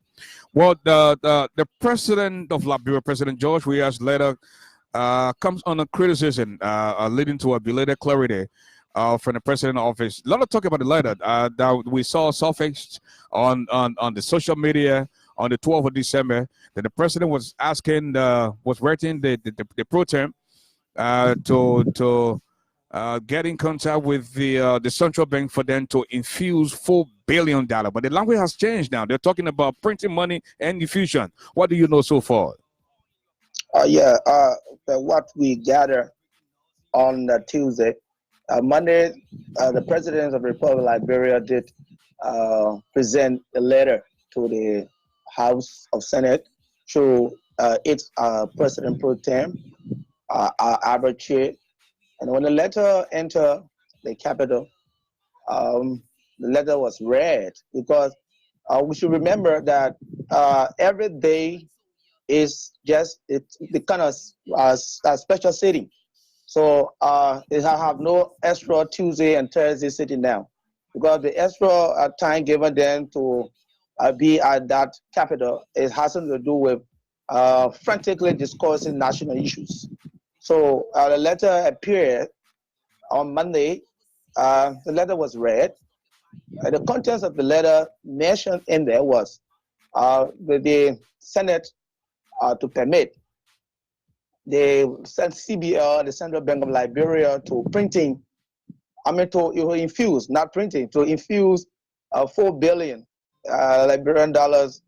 Well, the president of Liberia, President George Weah's letter comes under criticism, leading to a belated clarity from the president's office. A lot of talk about the letter that we saw surfaced on the social media on the 12th of December that the president was asking, was writing the pro tem to get in contact with the central bank for them to infuse $4 billion. But the language has changed now. They're talking about printing money and infusion. What do you know so far? Yeah, what we gather on Tuesday, Monday, the President of the Republic of Liberia did present a letter to the House of Senate through its President pro tem, Albert Chair. And when the letter entered the Capitol, the letter was read because we should remember that every day is just the kind of a special sitting. So they have no extra Tuesday and Thursday sitting now because the extra time given them to be at that capital, it has something to do with frantically discussing national issues. So the letter appeared on Monday. The letter was read. The contents of the letter mentioned in there was the Senate to permit the CBL, the Central Bank of Liberia, to printing, to infuse, not printing, to infuse 4 billion Liberian dollars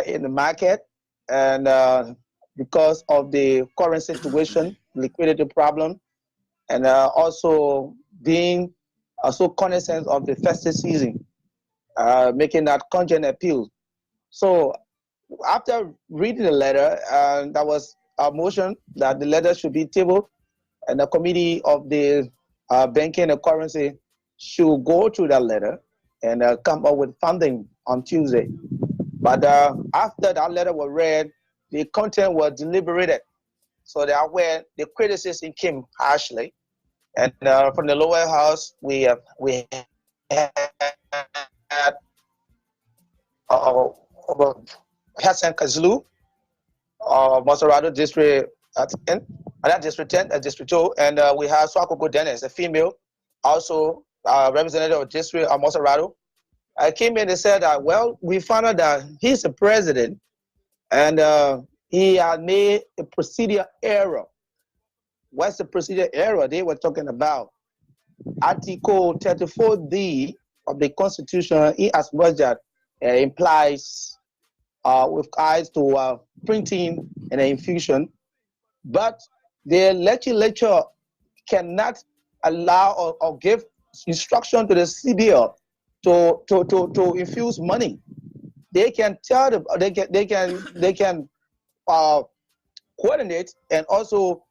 in the market. And because of the current situation, liquidity problem, and also being so cognizant of the festive season, making that content appeal. So after reading the letter, there was a motion that the letter should be tabled, and the committee of the banking and currency should go through that letter and come up with funding on Tuesday. But after that letter was read, the content was deliberated. So that's where the criticism came harshly. And from the lower house, we had Hassan Kazlu, Maserado District 10, that District 10, District 2, and we have Swakoko Dennis, a female, also representative of District of Maserado. I came in and said that, well, we found out that he's the president and he had made a procedure error. What's the procedure error they were talking about? Article 34D of the Constitution, as much that implies with eyes to printing and infusion, but the legislature cannot allow or give instruction to the CBL to infuse money. They can tell them, they can coordinate and also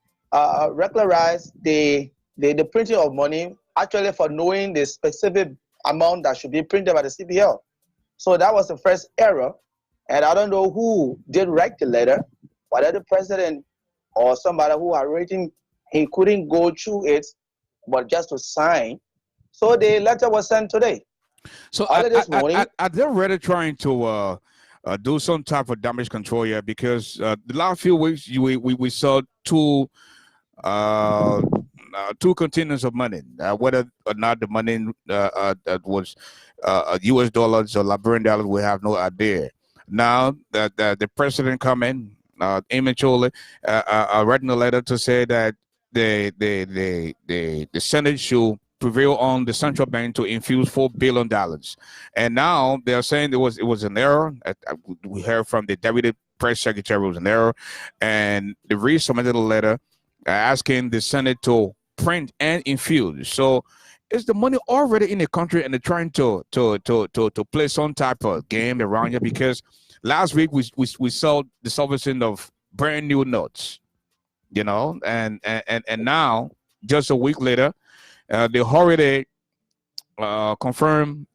regularize the printing of money, actually for knowing the specific amount that should be printed by the CBL. So that was the first error. And I don't know who did write the letter, whether the president or somebody who had written, he couldn't go through it, but just to sign. So the letter was sent today. So are they really trying to do some type of damage control here? Because the last few weeks we saw two containers of money, whether or not the money that was US dollars or Liberian dollars, we have no idea. Now that the president coming, immaturely, writing a letter to say that the Senate should prevail on the central bank to infuse $4 billion, and now they are saying it was an error. We heard from the deputy press secretary it was an error, and the resubmitted a letter asking the Senate to print and infuse. So is the money already in the country and they're trying to play some type of game around here? Because last week we saw the servicing of brand new notes, and now just a week later, they already confirmed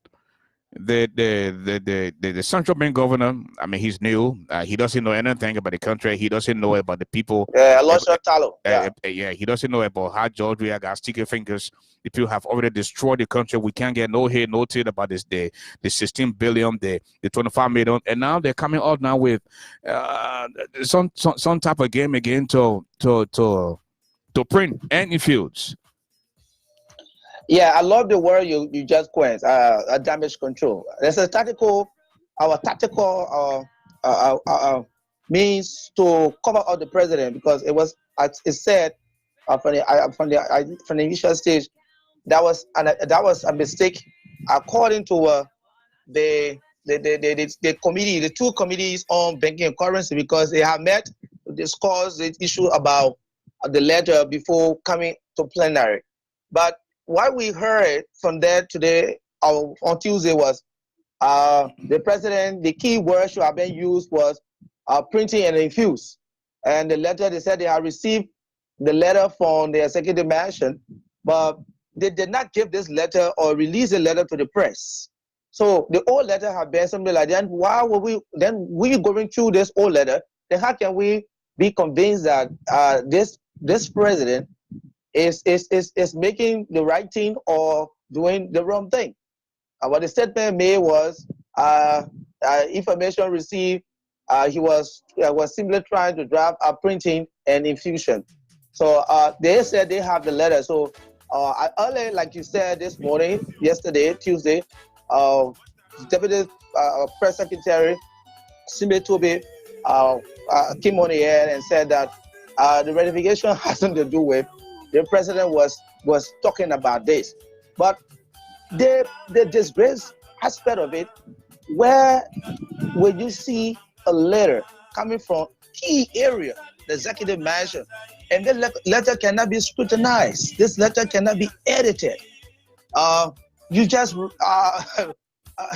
the central bank governor. I mean, he's new. He doesn't know anything about the country. He doesn't know about the people. Yeah, he doesn't know about how Georgia got sticky fingers. The people have already destroyed the country. We can't get no head, no tail about this. The 16 billion, the 25 million, and now they're coming out now with some type of game again to print and infuse. Yeah, I love the word you just coined, damage control. There's a tactical means to cover up the president, because it said from the initial stage. That was a mistake, according to the committee, the two committees on banking and currency, because they have met to discuss the issue about the letter before coming to plenary. But what we heard from there today on Tuesday was the president, the key word should have been used was printing and infuse. And the letter, they said they have received the letter from the executive mansion, but they did not give this letter or release the letter to the press. So the old letter had been something like that. Why were we going through this old letter? Then how can we be convinced that this president is making the right thing or doing the wrong thing? What the statement made was information received. He was simply trying to draft a printing and infusion. So they said they have the letter. So early, like you said this morning, yesterday, Tuesday, Deputy Press Secretary Sime Tobe came on the air and said that the ratification has nothing to do with the president was talking about this, but the disgrace aspect of it, where when you see a letter coming from key area, the executive mansion, and this letter cannot be scrutinized, this letter cannot be edited. You just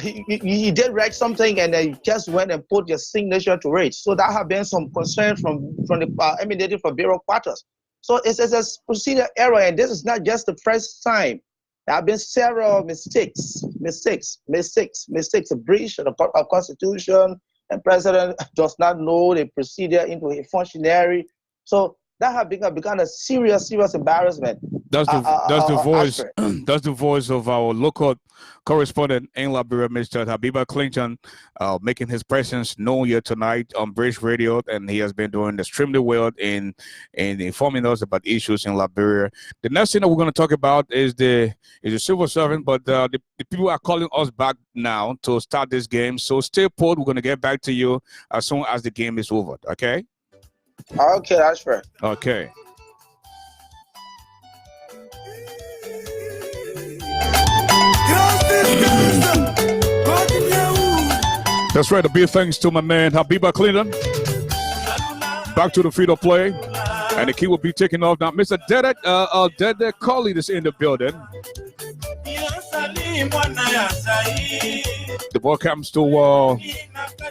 you did write something and then you just went and put your signature to it. So that have been some concern from the emanating from bureau quarters. So it's a procedure error, and this is not just the first time. There have been several mistakes, a breach of the Constitution, and President does not know the procedure into a functionary. So that have become a serious embarrassment. That's the voice. That's the voice of our local correspondent in Liberia, Mr. Habiba Clinton, making his presence known here tonight on Bridge Radio, and he has been doing extremely well in informing us about issues in Liberia. The next thing that we're going to talk about is the civil servant, but the people are calling us back now to start this game. So stay put. We're going to get back to you as soon as the game is over. Okay. Okay, that's fair. Okay. That's right. A big thanks to my man Habiba Clinton. Back to the field of play, and the key will be taking off now. Mr. Dede Garley is in the building. The ball comes to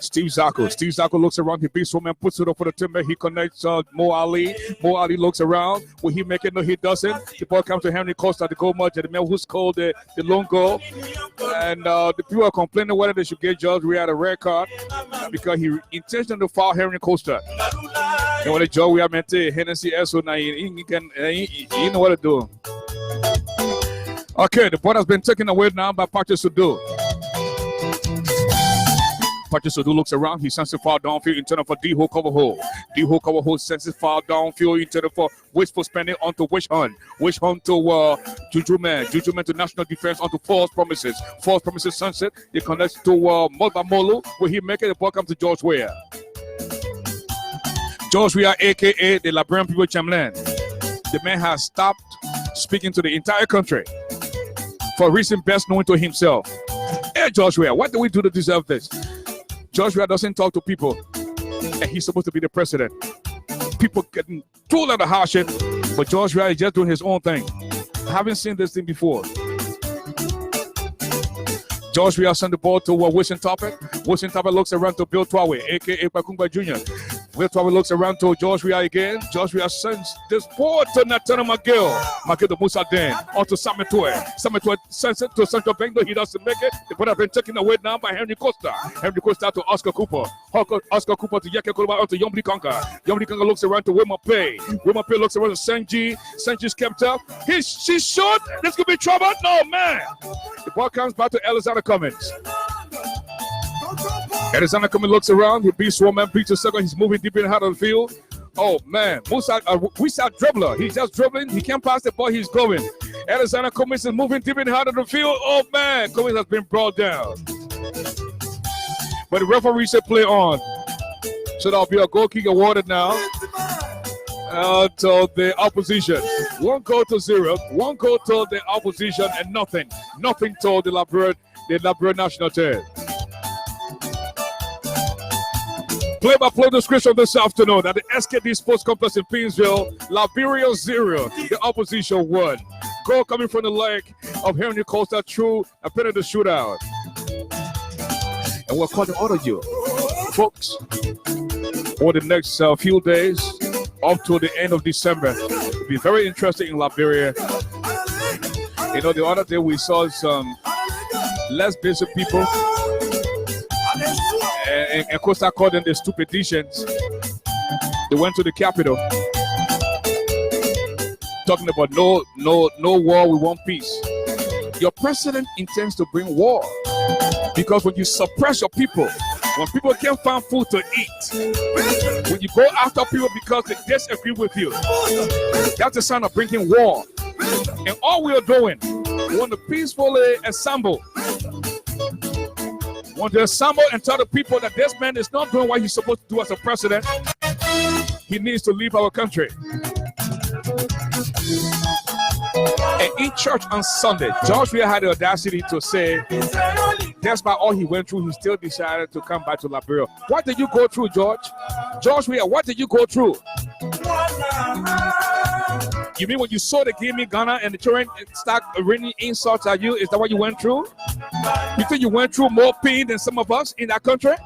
Steve Zacco. Steve Zacco looks around. He beats one man, puts it up for the timber. He connects Mo Ali. Mo Ali looks around. Will he make it? No, he doesn't. The ball comes to Henry Costa, the goal marker, the man who's called the long goal. And the people are complaining whether they should get George Weah a red card because he intentionally fouled Henry Costa. And when the George Weah meant to Hennessy SO, now you know what to do. Okay, the ball has been taken away now by Patrick Sudu. Patrick Sudu looks around. He sends it far downfield, intended for D-Ho cover hole. D-Ho cover hole sends it far downfield, intended for wasteful spending onto Wish Hunt. Wish Hunt to Juju Man. Juju Man to National Defense onto False Promises. False Promises sunset. He connects to Molba Molu. Will he make it? The ball comes to George Weah. George Weah, a.k.a. the Liberian People Chamberlain. The man has stopped speaking to the entire country for a reason best known to himself. Hey, George Weah, what do we do to deserve this? George Weah doesn't talk to people, and he's supposed to be the president. People getting told out of hardship, but George Weah is just doing his own thing. I haven't seen this thing before. George Weah sent the ball to Wilson Topic. Wilson Topic looks around to Bill Twawe, a.k.a. Bakumba Jr. Bill Twawe looks around to George Weah again. George Weah sends this ball to Natana McGill. McGill to Musa Den. Onto Sametue. Sametue sends it to Central Bengal. He doesn't make it. The ball has been taken away now by Henry Costa. Henry Costa to Oscar Cooper. Oscar Cooper to Yeke Kuluba onto Yomri Conga. Yomri Conga looks around to Wilma Pay. Wilma Pay looks around to Senji. Senji's kept up. She's short. This could be trouble. No, man. The ball comes back to Alexander Cummins. Alexander Cummins looks around. He beats one man, beats a second. He's moving deep in the heart of the field. Oh, man. We saw dribbler. He's just dribbling. He can't pass the ball. He's going. Alexander Cummins is moving deep in the heart of the field. Oh, man. Cummins has been brought down. But the referee said play on. So there'll be a goal kick awarded now. to the opposition. 1 goal to 0. 1 goal to the opposition and nothing to the Liberia national team. Play-by-play description this afternoon at the SKD Sports Complex in Painesville. Liberia 0, the opposition 1. Goal coming from the leg of Henry Costa through a penalty shootout. And we're calling all of you, folks, over the next few days, up to the end of December. It'll be very interesting in Liberia. You know, the other day we saw some less basic people. And Costa called them the stupidicians. They went to the capital talking about no war, we want peace. Your president intends to bring war because when you suppress your people, when people can't find food to eat, when you go after people because they disagree with you, that's a sign of bringing war. And all we are doing, we want to peacefully assemble. Want to assemble and tell the people that this man is not doing what he's supposed to do as a president. He needs to leave our country. And in church on Sunday, George Weah had the audacity to say, despite all he went through, he still decided to come back to Liberia. What did you go through, George? George Weah, what did you go through? You mean when you saw the game in Ghana and the children start raining insults at you? Is that what you went through? You think you went through more pain than some of us in that country?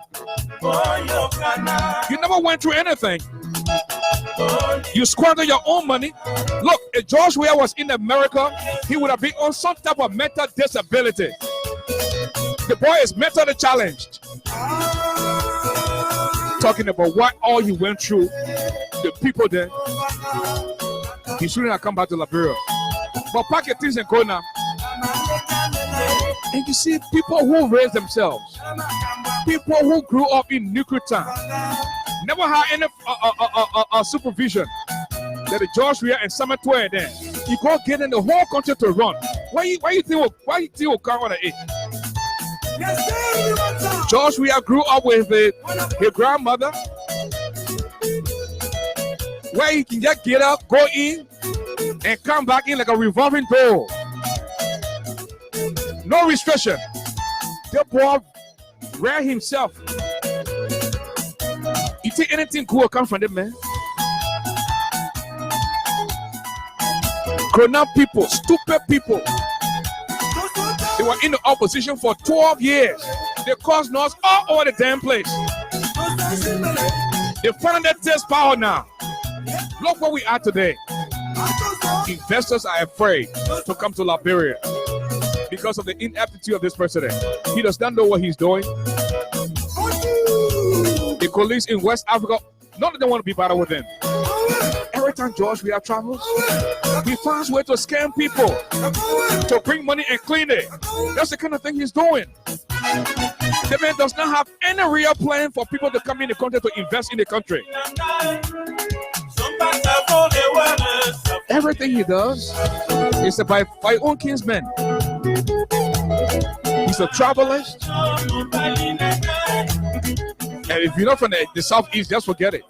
You never went through anything. You squandered your own money. Look, if George Weah was in America, he would have been on some type of mental disability. The boy is mentally challenged. Talking about what all he went through, the people there. He shouldn't have come back to Liberia. But pack your things and go now. And you see people who raised themselves, people who grew up in nuclear time, never had any supervision. That the George Weah and Summit Twelve then. You go get in the whole country to run. Why you think we'll come on the 8? George Weah grew up with his grandmother, where he can just get up, go in, and come back in like a revolving door. No restriction. The boy ran himself. You think anything cool will come from them, man? Grown up people, stupid people. They were in the opposition for 12 years. They caused noise all over the damn place. They funded this power now. Look where we are today. Investors are afraid to come to Liberia because of the ineptitude of this president. He does not know what he's doing. The colleagues in West Africa, none of them want to be better with him. Every time George Weah travels, he finds ways to scam people, to bring money and clean it. That's the kind of thing he's doing. The man does not have any real plan for people to come in the country to invest in the country. Everything he does is by own kinsmen. He's a travelist. And if you're not from the southeast, just forget it.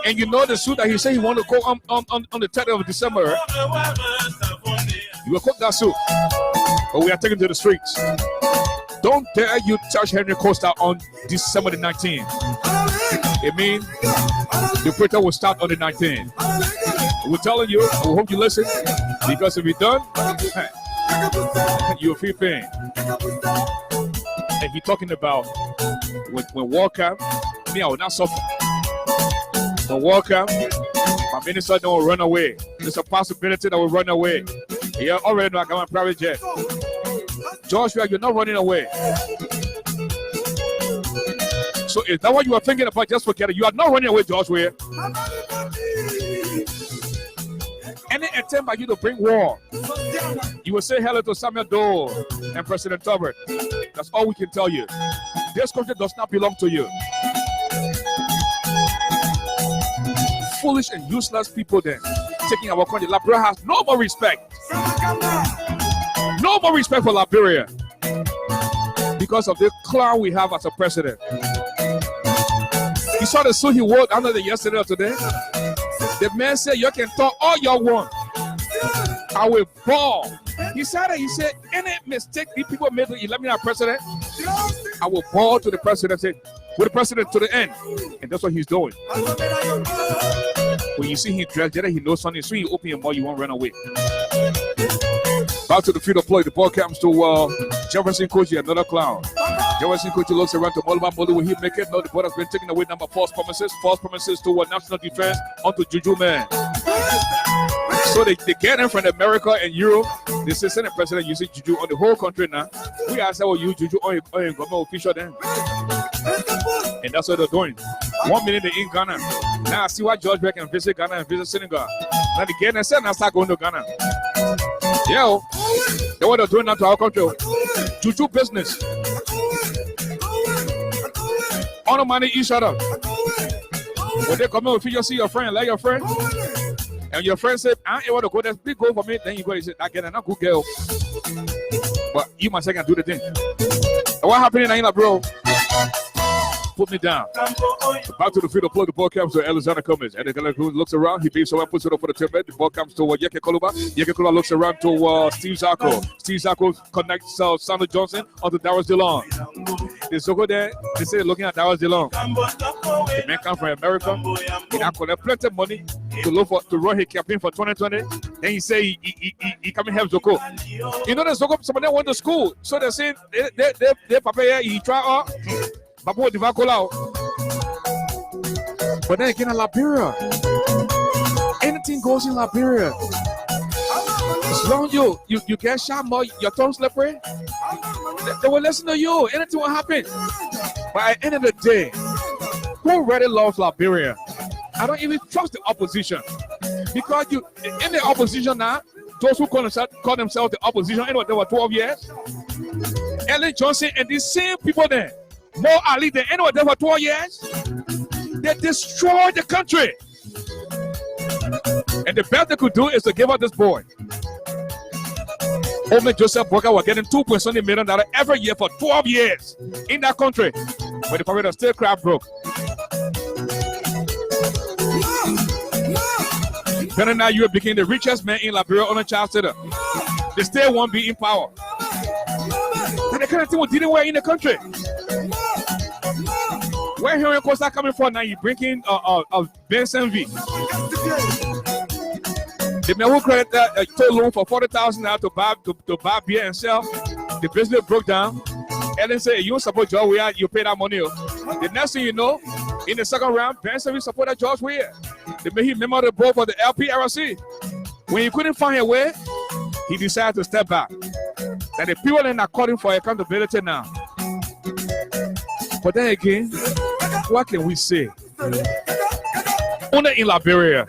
And you know the suit that he said he wanted to go on the 10th of December. Right? You will cook that suit. But we are taking to the streets. Don't dare you touch Henry Costa on December the 19th. It means the protest will start on the 19th. We're telling you, we hope you listen, because if we don't, you'll feel pain. And he's talking about when war comes, me, I will not suffer. When war comes, my minister don't run away. There's a possibility that will run away. You already know I got my private jet. George Weah, you're not running away. So is that what you are thinking about? Just forget it. You are not running away, George Weah. Any attempt by you to bring war, you will say hello to Samuel Doe and President Tubbard. That's all we can tell you. This country does not belong to you. Foolish and useless people then taking our country. Liberia has no more respect. No more respect for Liberia. Because because of the clown we have as a president. You saw the suit he wore, I don't know the yesterday or today. The man said, you can talk all you want. I will ball. He said, any mistake these people made to elect me as president, I will ball to the president and say, with the president to the end. And that's what he's doing. When you see him dressed, he knows something. So you open your mouth, you won't run away. Back to the field of play. The ball comes to Jefferson Koji, another clown. Jefferson Koji looks around to Molima Molu. Will he make it? No, the ball has been taken away. Number false promises to national defense onto Juju Man. So they get him from America and Europe. They say, Senate President using Juju on the whole country now. We ask how you Juju on government official then. And that's what they're doing. 1 minute they in Ghana. Now I see why George Beck can visit Ghana and visit Senegal. Now they get and said, now start going to Ghana. Yeah, that's what they're doing now to our country. Juju business. Honor money each other. When they come out, if you see your friend, like your friend, and your friend said, I ain't able to go there, please go for me. Then you go and say, I get a good girl. But you must say, can do the thing. And what happened in Naila, bro? Put me down. Back to the field of play. The ball comes to Alexander Cummins. And the looks around. He beats someone, puts it up for the tip. The ball comes to Yeke Koluba. Yeke Koluba looks around to Steve Zarko. Steve Zarko connects Sandra Johnson onto Darius DeLong. They go there. They say looking at Darius DeLong. The man comes from America. He now collect plenty of money to run his campaign for 2020. Then he say he come and help Zoko. You know that Zoko, somebody went to school. So they're saying they papa he try out. But then again in Liberia, anything goes in Liberia. As long as you get shot more, your tongue slippery, they will listen to you. Anything will happen. But at the end of the day, who really loves Liberia? I don't even trust the opposition. Because you in the opposition now, those who call themselves the opposition, anyway, they were 12 years. Ellen Johnson and these same people there. More Ali than anyone there for 12 years. They destroyed the country. And the best they could do is to give up this boy. Omen Joseph Boga was getting $2.7 million every year for 12 years in that country. But the family still crap broke. Then now you became the richest man in Liberia on a child center. They still won't be in power. And the kind of thing we didn't wear in the country. Where Henry Costa coming from now? You bringing Benson V. The man who created a total loan for $40,000 to buy beer and sell. The business broke down. And then say, you support George Weah, you pay that money. The next thing you know, in the second round, Benson V supported George Weah. They made him member of the board for the LPRC. When he couldn't find a way, he decided to step back. And the people are not calling for accountability now. But then again, what can we say? Only in Liberia.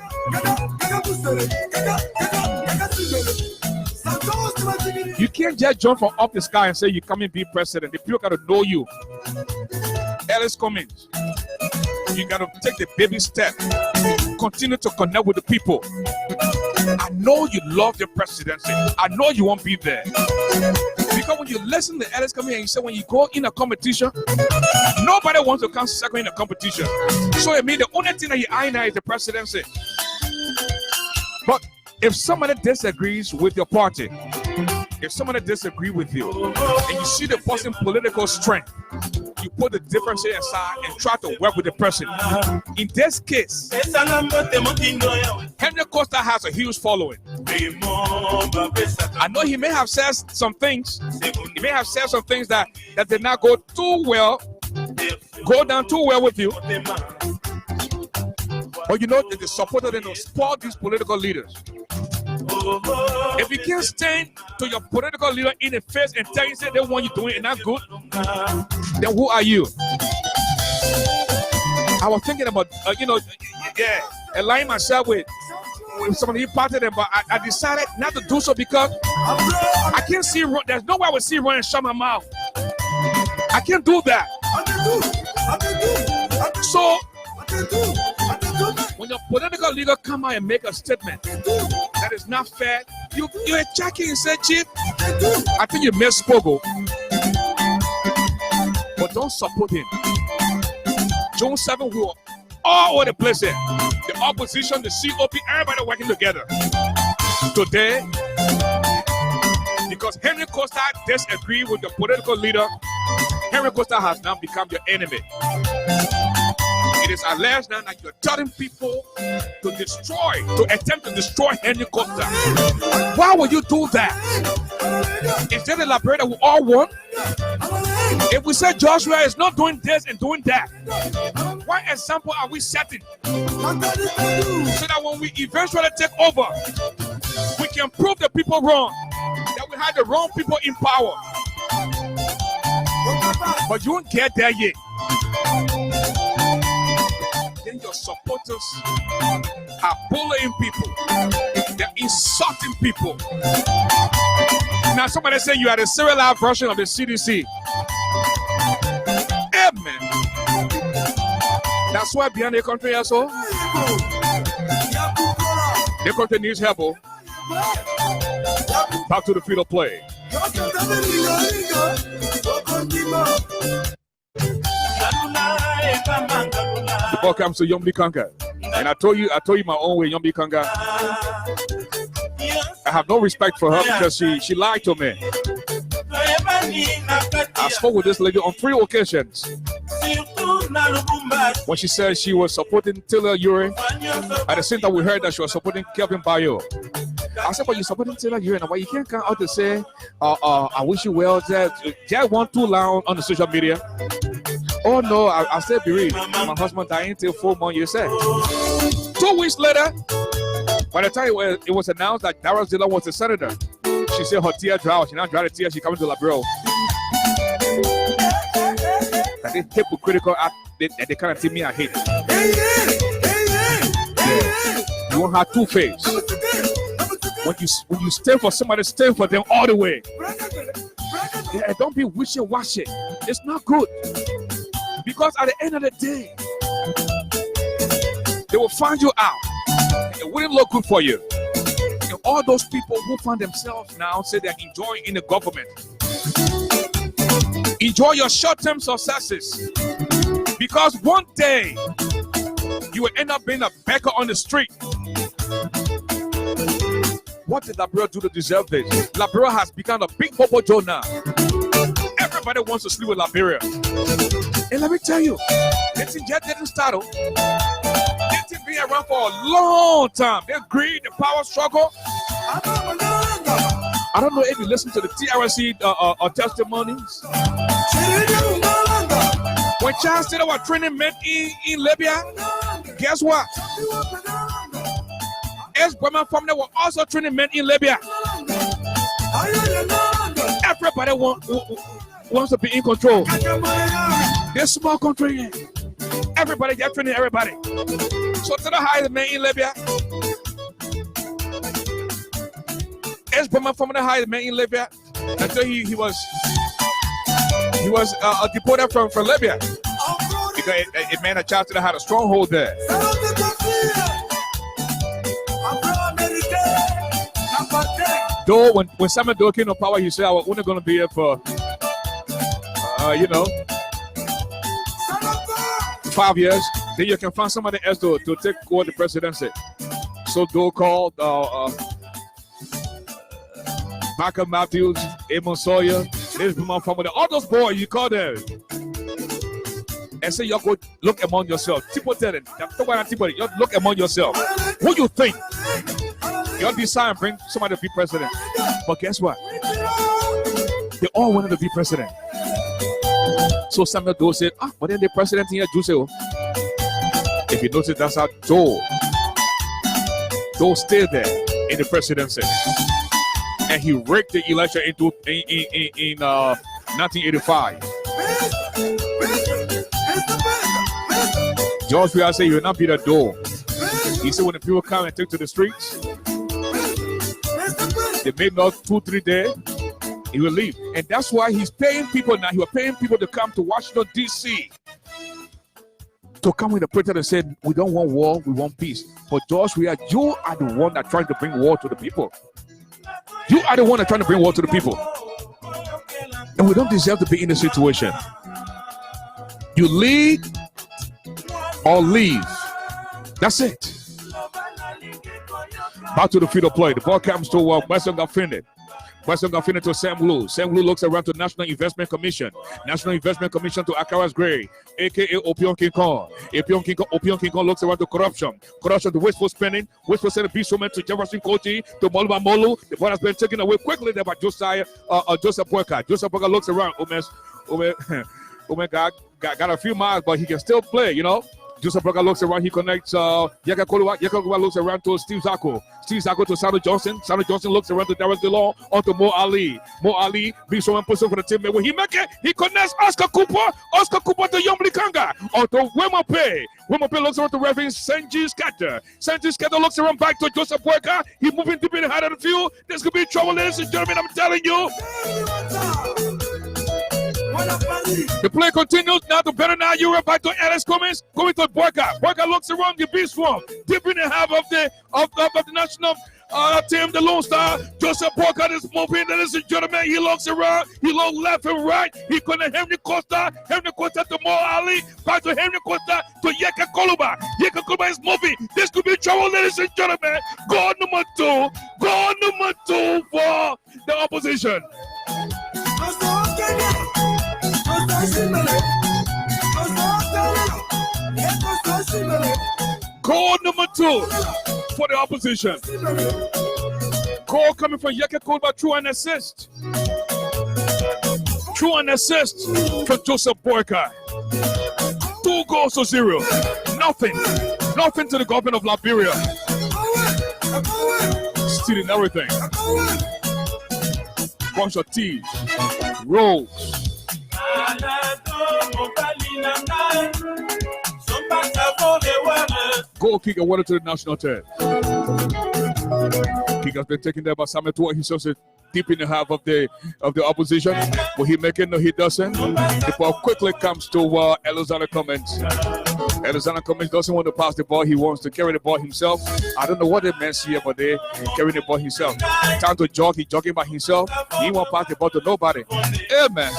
You can't just jump from up the sky and say you come and be president. The people got to know you. Alice Cummings, you got to take the baby step. Continue to connect with the people. I know you love the presidency. I know you won't be there. Because when you listen to Alice Cummings and you say when you go in a competition, nobody wants to come second in a competition. So it means the only thing that you eye now is the presidency. But if somebody disagrees with your party, if somebody disagrees with you, and you see the person's political strength, you put the difference aside and try to work with the person. In this case, Henry Costa has a huge following. I know he may have said some things. He may have said some things that did not go down too well with you. But you know that the supporters don't support these political leaders. If you can't stand to your political leader in the face and tell you say they want you doing it not good, then who are you? I was thinking about aligning myself with somebody party them, but I decided not to do so because I can't see. There's no way I would see Ron and shut my mouth. I can't do that. So when your political leader come out and make a statement that is not fair, you're checking and say, Chief, I think you misspoke. but don't support him. June 7th, we were all over the place here. The opposition, the COP, everybody working together. Today, because Henry Costa disagreed with the political leader, Henry Costa has now become your enemy. It is alleged now that you're telling people to attempt to destroy Henry Costa. Why would you do that? Is there a Liberia we all want? If we say Joshua is not doing this and doing that, what example are we setting? So that when we eventually take over, we can prove the people wrong, that we had the wrong people in power. But you won't get there yet. Then your supporters are bullying people. They're insulting people. Now somebody say you are the serialized version of the CDC. Amen. That's why behind the country also, the country needs help. Back to the field of play. The ball comes to Yombi Kanga. And I told you my own way, Yombi Kanga. I have no respect for her because she lied to me. I spoke with this lady on 3 occasions. When she said she was supporting Taylor Ure, at the same time we heard that she was supporting Kelvin Bayo. I said, but you're supporting Taylor Ure, why you can't come out to say, I wish you well. That one too loud on the social media. Oh no, I said bereaved. My husband died until 4 months, you said. 2 weeks later, by the time it was announced that Darrell Zilla was the senator, she said her tear dry. She now dried a tear. She coming to La Bureau. That they hypocritical act that they kind of tell me I hate. You won't have 2 face. When you stand for somebody, stand for them all the way. Yeah, don't be wishy-washy. It's not good. Because at the end of the day, they will find you out. It wouldn't look good for you. And all those people who find themselves now say they're enjoying in the government. Enjoy your short-term successes. Because one day, you will end up being a beggar on the street. What did Liberia do to deserve this? Liberia has become a big Bobo Joe now. Everybody wants to sleep with Liberia. And let me tell you, this didn't start. It's been around for a long time. They greed, the power struggle. I don't know if you listen to the TRC testimonies. When Charles said our training men in Libya, guess what? Ex-women from there were also training men in Libya. Everybody wants to be in control. They're small country. Everybody, they're training everybody. So to the highest man in Libya. Ex-women from the highest man in Libya until he was deported from Libya because it man a child that had a stronghold there. Though when Samuel Doe came to power, he said, "I was only going to be here for 5 years. Then you can find somebody else to take over the presidency." So Doe called Michael Matthews, Amon Sawyer, all those boys, you call them and say, "You go look among yourself." People tell them, "You look among yourself. Who you think? You decide and bring somebody to be president." But guess what? They all wanted to be president. So Samuel Doe said, but then the president here, Jose. If you notice, that's how Doe stayed there in the presidency. And he rigged the election in 1985. George Weah said, "You will not be the Doe." He said, when the people come and take to the streets, they made not 2-3 days, he will leave. And that's why he's paying people now. He was paying people to come to Washington, D.C. to come with a president and say, "We don't want war, we want peace." But George Weah, you are the one that's trying to bring war to the people. You are the one that's trying to bring war to the people. And we don't deserve to be in this situation. You lead or leave. That's it. Back to the field of play. The ball comes to Western Gafine. Western Gafine to Sam Blue. Sam Blue looks around to National Investment Commission. National Investment Commission to Akaras Gray, aka Opion King Kong. Opion King Kong looks around to corruption. Corruption to wasteful spending. Wasteful spending. Bishopman to Jefferson Kochi to Moluba Molu. The ball has been taken away quickly there by Joseph Boyka. Joseph Boyka looks around. Got a few miles, but he can still play, you know. Joseph Boyka looks around, he connects Yaka Koluwa looks around to Steve Zako. Steve Zako to Sano Johnson. Sano Johnson looks around to Darius DeLong, onto Mo Ali. Mo Ali being someone person for the team. When he make it, he connects Oscar Cooper. Oscar Cooper to Yombli Kanga. Onto Wemope. Wemope looks around to Reverend Senji Scatter. Senji Scatter looks around back to Joseph Boyka. He moving deep in the heart of the field. There's going to be trouble, ladies and gentlemen, I'm telling you. The play continues now to better now. You're back to Alice Cummings, going to Boyka. Boyka looks around the beast swarm, deep in the half of the national team, the Lone Star. Joseph Boyka is moving, ladies and gentlemen. He looks around, he looks left and right. He connects Henry Costa to Mo Ali, back to Henry Costa to Yeka Koluba. Yeka Koluba is moving. This could be trouble, ladies and gentlemen. Goal number two for the opposition. Call number 2 for the opposition. Call coming from Yeke Kolba, through an assist. Through an assist for Joseph Boyka. 2 goals to 0. Nothing to the government of Liberia. Stealing everything. Bunch of thieves. Rolls. Goal kick awarded to the national team. Kick has been taken there by Samuel Tua. He's also deep in the half of the opposition. Will he make it? No, he doesn't. The ball quickly comes to Elizana Cummings. Elizana Cummings doesn't want to pass the ball. He wants to carry the ball himself. I don't know what they meant here, but they carrying the ball himself. Time to jog. He's jogging by himself. He won't pass the ball to nobody. Yeah, man.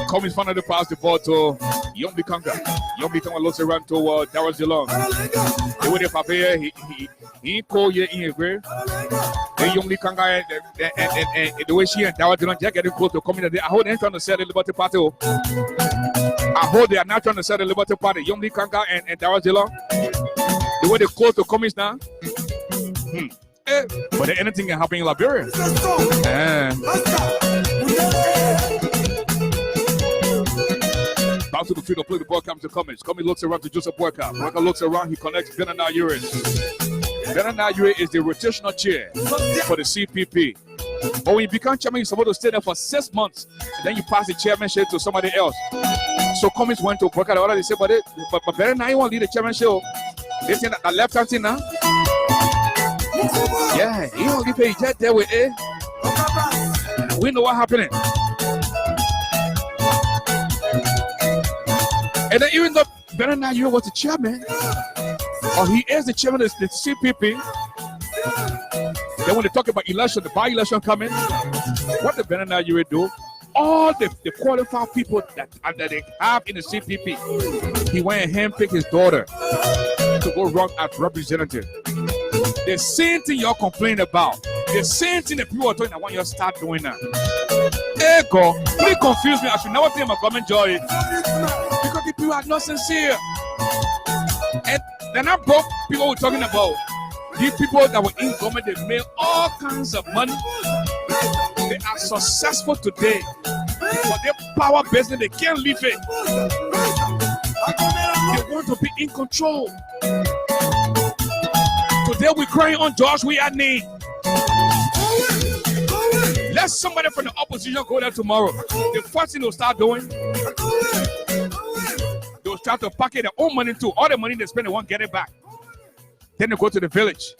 Cummings finally pass the ball to Yombi Kanga. Yombi Kanga looks around to Darius DeLong. The way they prepare, he call you in here. Then Yombi Kanga and the way she and Darius DeLong just getting close to coming. I hold them trying to sell the Liberty Party. I hold they are not trying to sell the Liberty Party. Yombi Kanga and Darius DeLong. The way they close to Cummings now. But anything can happen in Liberia. Out to the field of play, the ball comes to Cummings. Cummings looks around to Joseph Boyka. Boyka looks around, he connects Benana Ure. Benana Ure is the rotational chair for the CPP. But when you become chairman, you're supposed to stay there for 6 months. And then you pass the chairmanship to somebody else. So Cummings went to Boyka. They said, but Benana, you won't lead the chairmanship. They say that the left hand thing now. Yeah, he won't get paid jet there with it. We know what happening. And then even though Benana Ure was the chairman, or he is the chairman of the CPP, then when they talk about election, the by-election coming, what did Benana Ure do? All the qualified people that they have in the CPP, he went and handpicked his daughter to go run as representative. The same thing y'all complain about, the same thing that people are talking about when you start doing that. Hey, God, please confuse me. I should never pay my government joy. Because the people are not sincere. And then I broke people were talking about. These people that were in government, they made all kinds of money. They are successful today. But their power business, they can't leave it. They want to be in control. Today we're crying on George, we are need. Let somebody from the opposition go there tomorrow. The first thing they'll start doing, they'll start to pocket their own money too. All the money they spend, they won't get it back. Then they go to the village.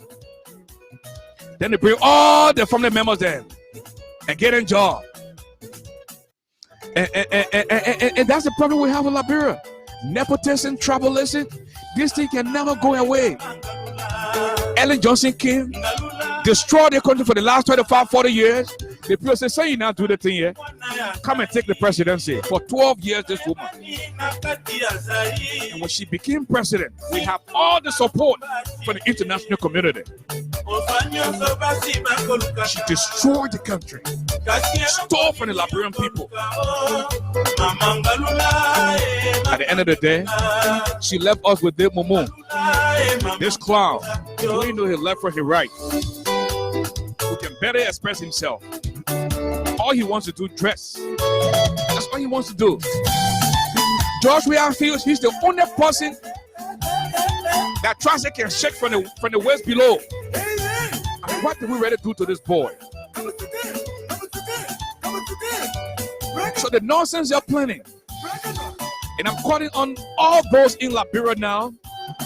Then they bring all the family members there and get a job. And that's the problem we have in Liberia. Nepotism, tribalism, this thing can never go away. Ellen Johnson came, destroyed the country for the last 25, 40 years. The people say you now do the thing here. Come and take the presidency. For 12 years, this woman. And when she became president, we have all the support from the international community. She destroyed the country. Stole from the Liberian people. At the end of the day, she left us with this mumu. This clown. We know he left for his right. Who can better express himself. All he wants to do, dress. That's all he wants to do. George Weah feels he's the only person that trouser can shake from the waist below. And what did we really do to this boy? So the nonsense they're planning. And I'm calling on all those in Liberia now.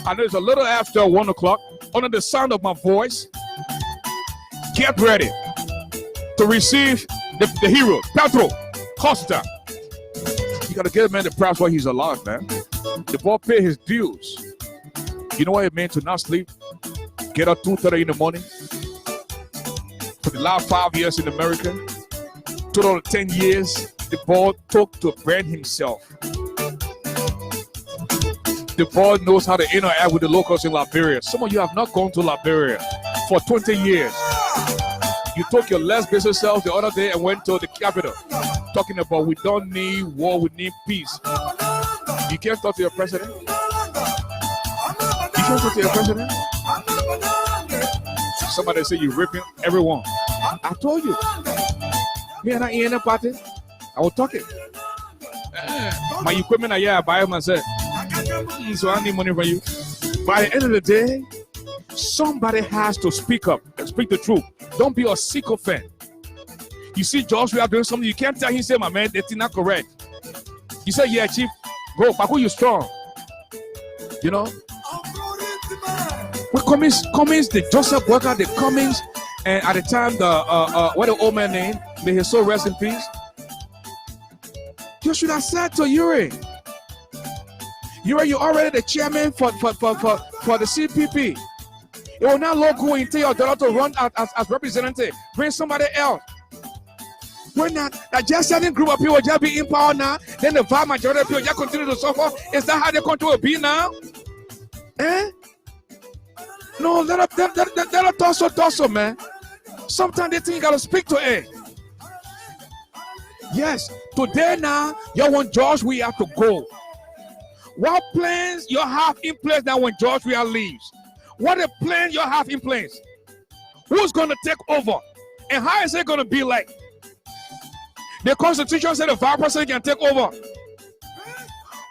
I know it's a little after 1 o'clock. Under the sound of my voice, get ready to receive the hero, Pedro Costa. You gotta give a man the props while he's alive, man. The boy pay his dues. You know what it means to not sleep? Get up 2:30 in the morning. For the last 5 years in America, total of 10 years, the boy took to brand himself. The boy knows how to interact with the locals in Liberia. Some of you have not gone to Liberia for 20 years. You took your less business self the other day and went to the capital, talking about we don't need war, we need peace. You can't talk to your president? You can't talk to your president? Somebody say you're ripping everyone. I told you. Me and I in a party. I was talking. My equipment, I buy myself. So I need money from you. By the end of the day, somebody has to speak up and speak the truth. Don't be a sycophant. You see George, we are doing something. You can't tell him, say, my man, that's not correct. You say, yeah, chief, bro, Paku, you strong. You know? What Cummings, the Joseph Walker, the Cummings, and at the time, what the old man name, may his soul rest in peace. You should have said to Yuri, you're already the chairman for the CPP. It will not look good until your daughter to run as representative. Bring somebody else. When that just certain group of people just be in power now, then the vast majority of people just continue to suffer. Is that how the country will be now? Eh? No, let her tussle, man. Sometimes they think you gotta speak to her. Yes, today now, you want George Weah to go. What plans you have in place now when George Weah leaves? What a plan you have in place? Who's going to take over? And how is it going to be like? The Constitution said the vice president can take over.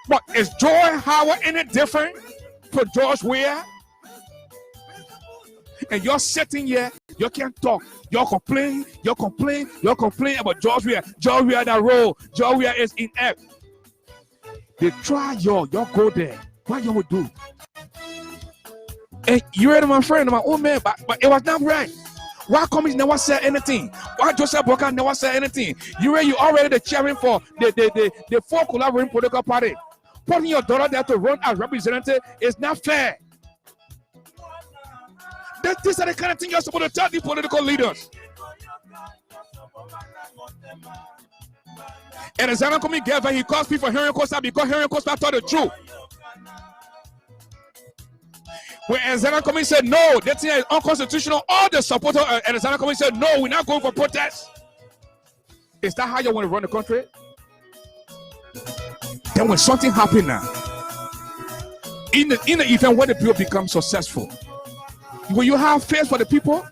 But is Joy Howard any different for George Weah? And you're sitting here, you can't talk. You're complaining about George Weah. George Weah that role. George Weah is inept. They try y'all go there. What you would do? And you read my friend, my old man, but it was not right. Why Cummings never said anything? Why Joseph Walker never said anything? You already the chairman for the four collaborating political party. Putting your daughter there to run as representative is not fair. These are the kind of things you're supposed to tell the political leaders. And as Zana Kumi gave he calls people for hearing Costa because hearing Costa told the truth. When Zana Kumi said no, that thing is unconstitutional, all the supporters and Zana Kumi said no, we're not going for protest. Is that how you want to run the country? Then when something happens now, in the event where the people become successful, when you have faith for the people,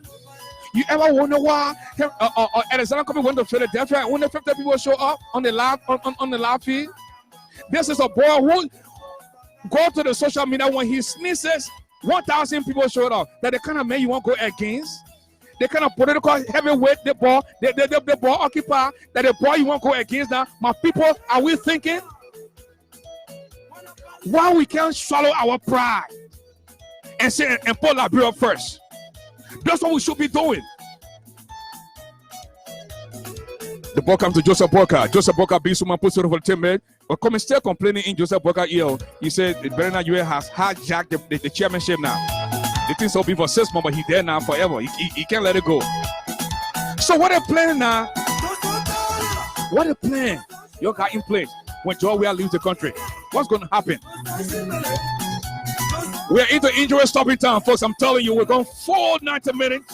you ever wonder why Alexander Cummings went to Philadelphia and when the 50 people show up on the live feed? This is a boy who go to the social media when he sneezes, 1,000 people showed up. That the kind of man you want to go against, the kind of political heavyweight, the ball occupier, that the boy you want to go against now. My people, are we thinking? Why we can't swallow our pride and say and put Liberia first? That's what we should be doing. The ball comes to Joseph Walker. Joseph Walker being someone puts it over the team, man. But come and still complaining in Joseph Walker ear. He said Bernard Yue has hijacked the chairmanship now. The thing's open for 6 months, but he's there now forever. He can't let it go. So what a plan now? What a plan you got in place when Georgia leaves the country? What's going to happen? We are into injury stopping time, folks. I'm telling you, we're going full 90 minutes.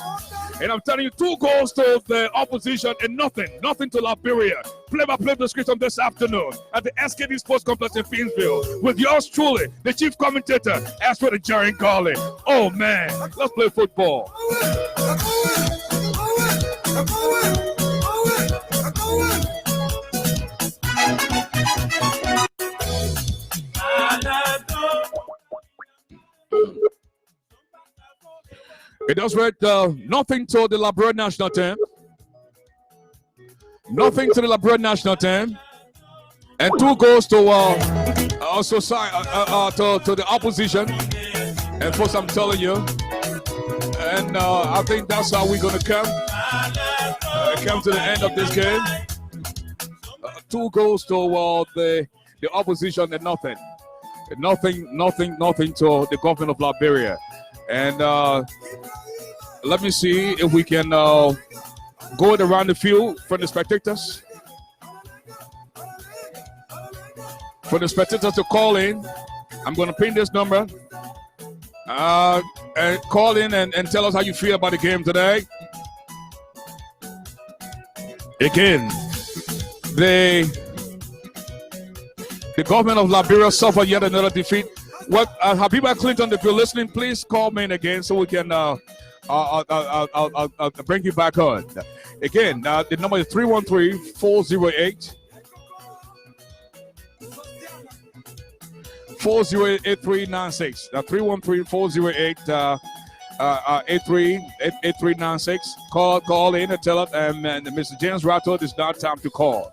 And I'm telling you, 2 goals to the opposition and nothing to Liberia. Play-by-play description this afternoon at the SKD Sports Complex in Fiensville with yours truly, the chief commentator, ASHFORD the giant GARLEY. Oh man, let's play football. It does read nothing to the Liberian national team. Nothing to the Liberian national team. And 2 goals to to the opposition. And folks, I'm telling you. And I think that's how we're going to come to the end of this game. 2 goals to the opposition and nothing to the government of Liberia. And let me see if we can go around the field for the spectators. For the spectators to call in, I'm going to pin this number. And call in and tell us how you feel about the game today. Again, the government of Liberia suffered yet another defeat. What Habiba Clinton, if you're listening, please call me in again so we can I'll bring you back on. Again, the number is 313-408. 408-8396. 313-408-8396. Call in and tell us. And Mr. James Rattle, it's not time to call.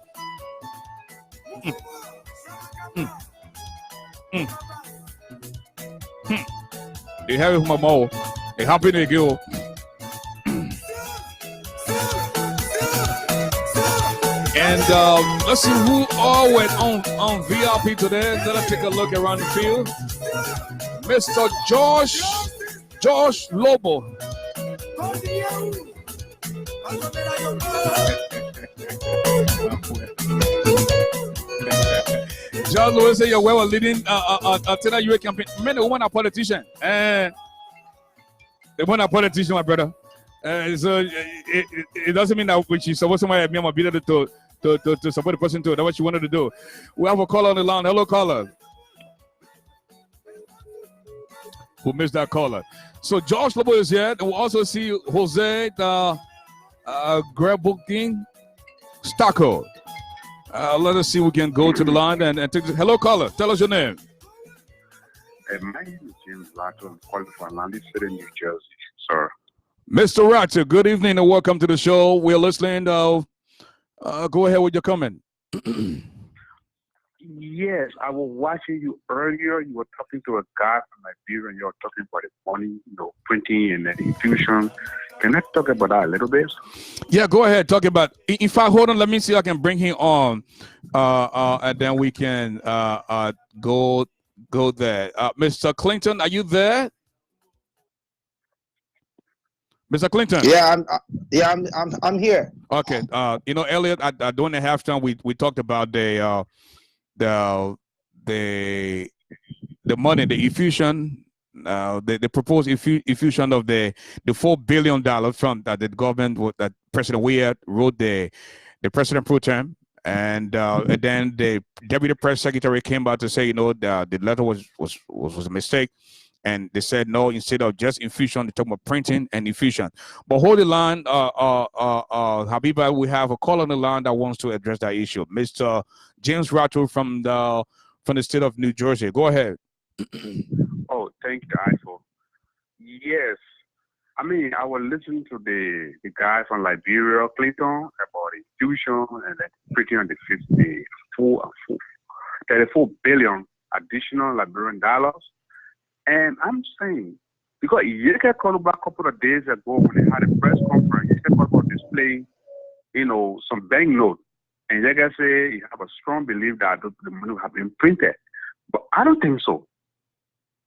They have it from a mole. They happy to go. And let's see who all went on VIP today. Let's take a look around the field. Mr. Josh Lobo. John Lewis say you're well leading a UA campaign. Men, the woman are politician. And the woman are politician, my brother. So it doesn't mean that when she supposed somebody be able to support the person too. That's what she wanted to do. We have a caller on the line. Hello, caller. Who missed that caller? So Josh Lobo is here. And we'll also see Jose Grebukin Stacco. Let us see if we can go to the line and take the, hello, caller. Tell us your name. My name is James Lato. I'm calling from Atlantic City, New Jersey, sir. Mr. Ratcher, good evening and welcome to the show. We're listening. Go ahead with your comment. Yes, I was watching you earlier. You were talking to a guy from Liberia, and you were talking about the money, printing and the infusion. Can I talk about that a little bit? Yeah, go ahead. Talk about. In fact, hold on. Let me see if I can bring him on, and then we can go there. Mr. Clinton, are you there? Mr. Clinton. Yeah, I'm here. Okay. Elliot, during the halftime, we talked about the money, the infusion, the proposed infusion of the $4 billion fund that the government, that President Weir wrote the president pro tem, and then the deputy press secretary came out to say, the letter was a mistake. And they said no, instead of just infusion, they talk about printing and infusion. But hold the line, Habiba, we have a call on the line that wants to address that issue. Mr. James Rattle from the state of New Jersey. Go ahead. Oh, thank you, Ifo. Yes. I mean, I was listening to the guy from Liberia, Clinton, about infusion and then printing on the 34 billion additional Liberian dollars. And I'm saying, because Yeke called back a couple of days ago when they had a press conference, Yeke called about displaying, some banknote. And Yeke say he have a strong belief that the money have been printed. But I don't think so.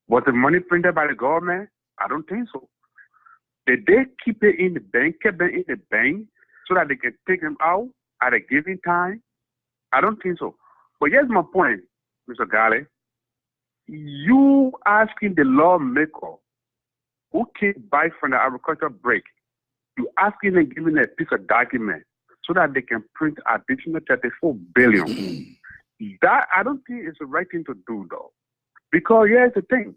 Was the money printed by the government? I don't think so. Did they keep it in the bank, kept it in the bank, so that they can take him out at a given time? I don't think so. But here's my point, Mr. Garley. You asking the lawmaker who came back from the agricultural break, you asking and giving a piece of document so that they can print additional 34 billion. That I don't think is the right thing to do, though. Because here's the thing.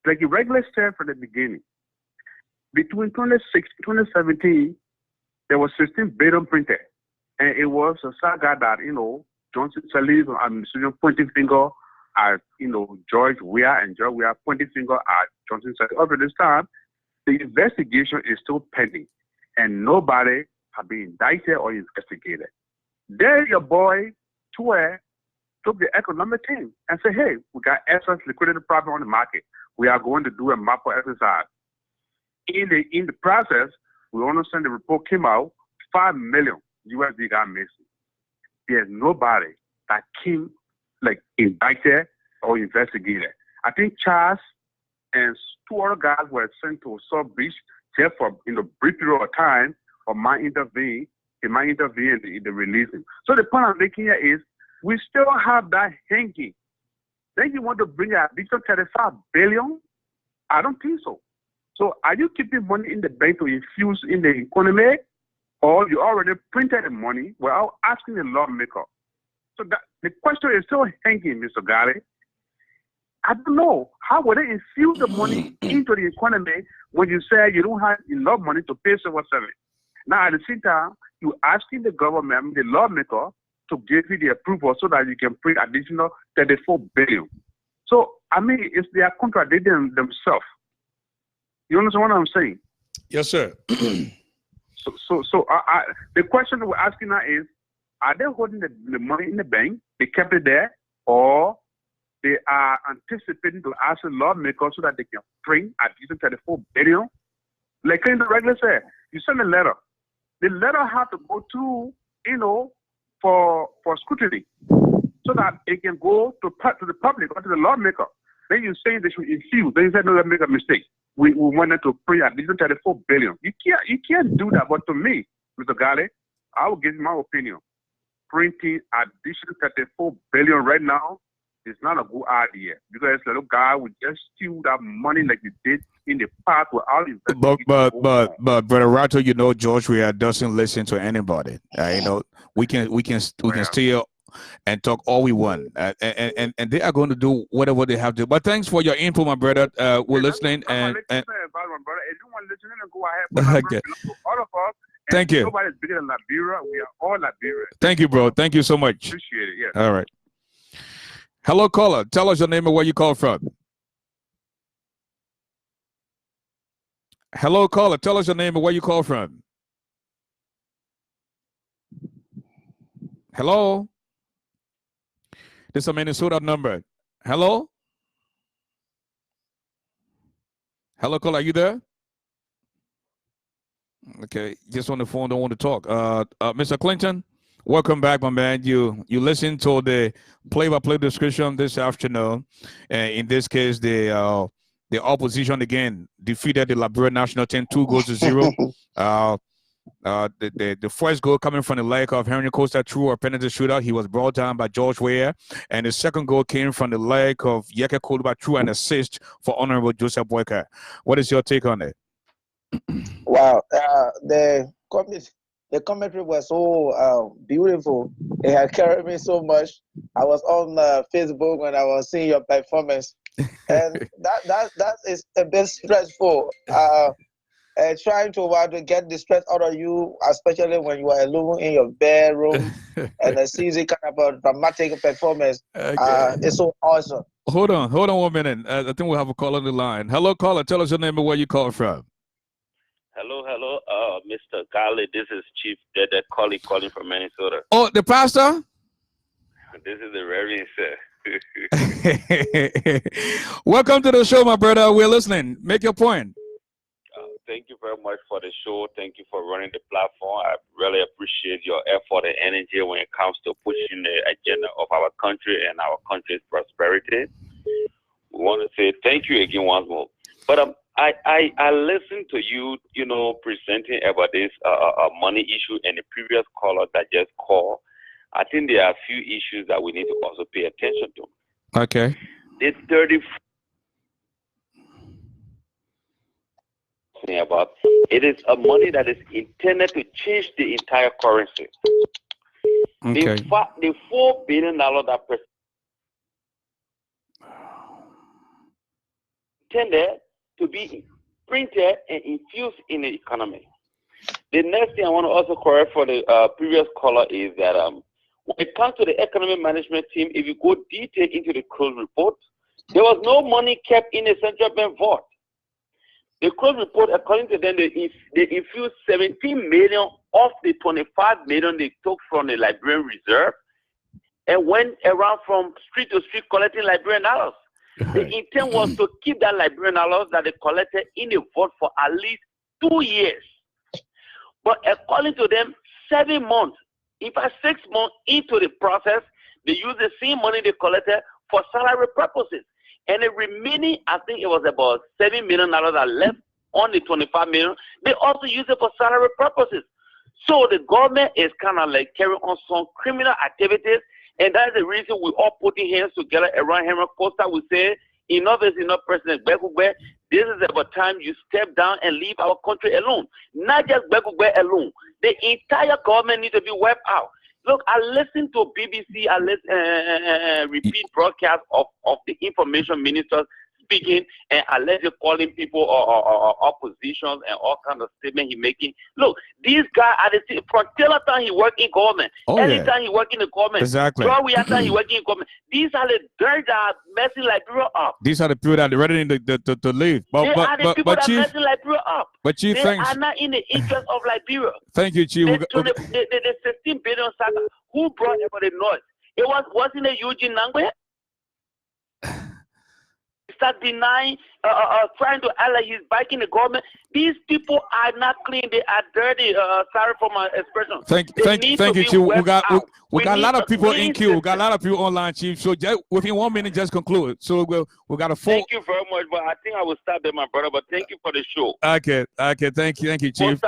Like you regularly said from the beginning, between 2017, there was 16 billion printed. And it was a saga that, Johnson Sirleaf administration pointing finger at, George Weah, and George Weah pointing finger at Johnson Sirleaf. Over this time, the investigation is still pending, and nobody has been indicted or investigated. Then your boy, Tue, took the economic team and said, hey, we got excess liquidity problem on the market. We are going to do a macro exercise. In the process, we understand the report came out, 5 million USD got missing. There's nobody that came indicted or investigated. I think Charles and 2 other guys were sent to South Beach just for brief period of time, or might intervene. He might intervene in the releasing. So the point I'm making here is we still have that hanging. Then you want to bring an additional 35 billion? I don't think so. So are you keeping money in the bank to infuse in the economy, or you already printed the money without asking the lawmaker? So the question is still hanging, Mr. Garley. I don't know. How would they infuse the money into the economy when you say you don't have enough money to pay civil service? Now, at the same time, you're asking the government, the lawmaker, to give you the approval so that you can print additional 34 billion. So, they are contradicting themselves. You understand what I'm saying? Yes, sir. So the question we're asking now is, are they holding the money in the bank? They kept it there, or they are anticipating to ask the lawmaker so that they can print additional 34 billion? Like in the regular say, you send a letter. The letter has to go to, for scrutiny, so that it can go to the public or to the lawmaker. Then you say they should infuse. Then you say, no, they make a mistake. We wanted to print additional 34 billion. You can't do that. But to me, Mr. Garley, I will give you my opinion. Printing additional 34 billion right now is not a good idea, because the little guy would just steal that money like he did in the past without investing. But Brother Rato, George Weah doesn't listen to anybody. We can still and talk all we want, and they are going to do whatever they have to. But thanks for your input, my brother. We're listening, and my brother, if you want to listen, go ahead. Okay. All of us. Thank you. Nobody's bigger than Liberia. We are all Liberia. Thank you, bro. Thank you so much. Appreciate it. Yes. All right. Hello, caller. Tell us your name and where you call from. Hello, caller. Tell us your name and where you call from. Hello. This is a Minnesota number. Hello? Hello, caller. Are you there? Okay. Just on the phone. Don't want to talk. Mr. Clinton, welcome back, my man. You listened to the play-by-play description this afternoon. In this case, the opposition again defeated the Liberia national team 2-0. The first goal coming from the leg of Henry Costa through a penalty shootout. He was brought down by George Weah. And the second goal came from the leg of Yeke Koluba through an assist for Honorable Joseph Boyka. What is your take on it? Wow. The commentary was so beautiful. It had carried me so much. I was on Facebook when I was seeing your performance. And that is a bit stressful. Trying to get the stress out of you, especially when you are alone in your bedroom and seeing kind of a dramatic performance. Okay. It's so awesome. Hold on 1 minute. I think we'll have a call on the line. Hello, caller. Tell us your name and where you call from. Hello, Mr. Garley. This is Chief Dede calling from Minnesota. Oh, the pastor? This is the Reverend, sir. Welcome to the show, my brother. We're listening. Make your point. Thank you very much for the show. Thank you for running the platform. I really appreciate your effort and energy when it comes to pushing the agenda of our country and our country's prosperity. We want to say thank you again once more. But I listened to you, presenting about this money issue and the previous caller that just called. I think there are a few issues that we need to also pay attention to. Okay. The 30 about it is a money that is intended to change the entire currency. Okay. The $4 billion that intended to be printed and infused in the economy. The next thing I want to also correct for the previous caller is that when it comes to the economic management team, if you go detail into the close report, there was no money kept in the central bank vault. The close report, according to them, they infused 17 million of the 25 million they took from the Liberian reserve and went around from street to street collecting Liberian dollars. The intent was to keep that Liberian dollars that they collected in the vault for at least 2 years. But according to them, 7 months, in fact 6 months into the process, they used the same money they collected for salary purposes. And the remaining, I think it was about $7 million that left on the 25 million, they also used it for salary purposes. So the government is kind of like carrying on some criminal activities, and that's the reason we all putting hands together around Henry Costa. We say, enough is enough, President Begugbe. This is about time you step down and leave our country alone. Not just Begugbe alone. The entire government needs to be wiped out. Look, I listened to BBC, I listen repeat broadcast of the information ministers speaking, and allegedly calling people or oppositions and all kinds of statements he making. Look, these guys are the from till time he work in government, anytime he work in the government, exactly. Time he work in government. These are the dirt that are messing Liberia up. These are the people that are ready to leave. They are the people that are messing Liberia up. But Chief, they are not in the interest of Liberia. Thank you, Chief. The 16 billion saga, who brought about the noise? It wasn't a Eugene Nangwe. Start denying, trying to act like he's backing the government. These people are not clean. They are dirty. Sorry for my expression. Thank you, Chief. We got a lot of people in queue. We got a lot of people online, Chief. So just within 1 minute, just conclude. So we got a full. Thank you very much, but I think I will stop there, my brother. But thank you for the show. Okay. Thank you, Chief.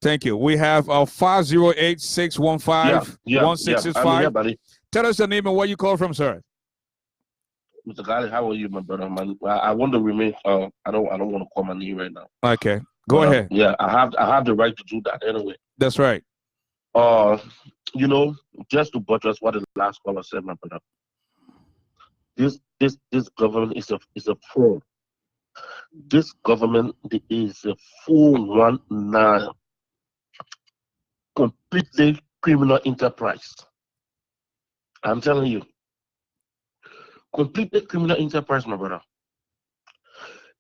Thank you. We have 508-615-1665. Tell us your name and where you call from, sir. Mr. Garley, how are you, my brother? I want to remain. I don't want to call my name right now. Okay, go ahead. Yeah, I have the right to do that anyway. That's right. Just to buttress what the last caller said, my brother. This government is a fraud. This government is a 419, completely criminal enterprise. I'm telling you. Completely criminal enterprise, my brother.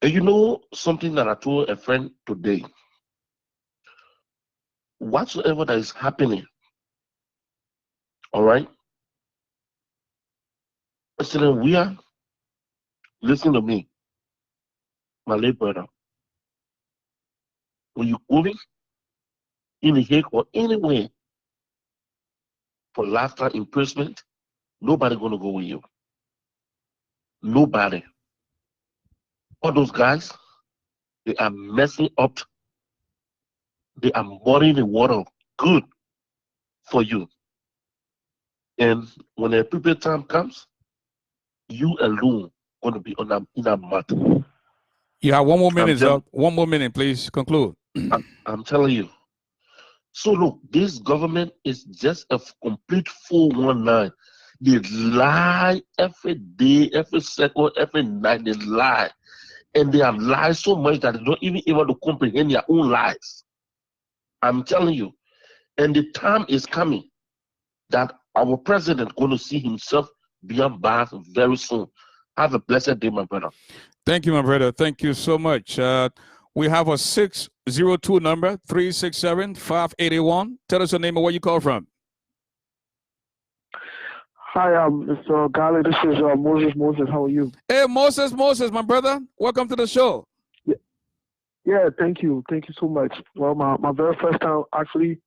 And you know something that I told a friend today? Whatsoever that is happening, all right? Listen, listen to me, my late brother. When you're going in the Hague or anywhere for lifetime imprisonment, nobody gonna go with you. Nobody. All those guys, they are messing up. They are muddying the water good for you. And when the appropriate time comes, you alone going to be in that mud. You have 1 more minute, sir. 1 more minute, please. Conclude. I'm telling you. So look, this government is just a complete 419. They lie every day, every second, every night. They lie. And they have lied so much that they don't even able to comprehend their own lies. I'm telling you. And the time is coming that our president going to see himself beyond bars very soon. Have a blessed day, my brother. Thank you, my brother. Thank you so much. We have a 602 number, 367-5881. Tell us your name and where you call from. Hi, Mr. Garley. This is Moses. How are you? Hey, Moses, my brother. Welcome to the show. Yeah, thank you. Thank you so much. Well, my very first time actually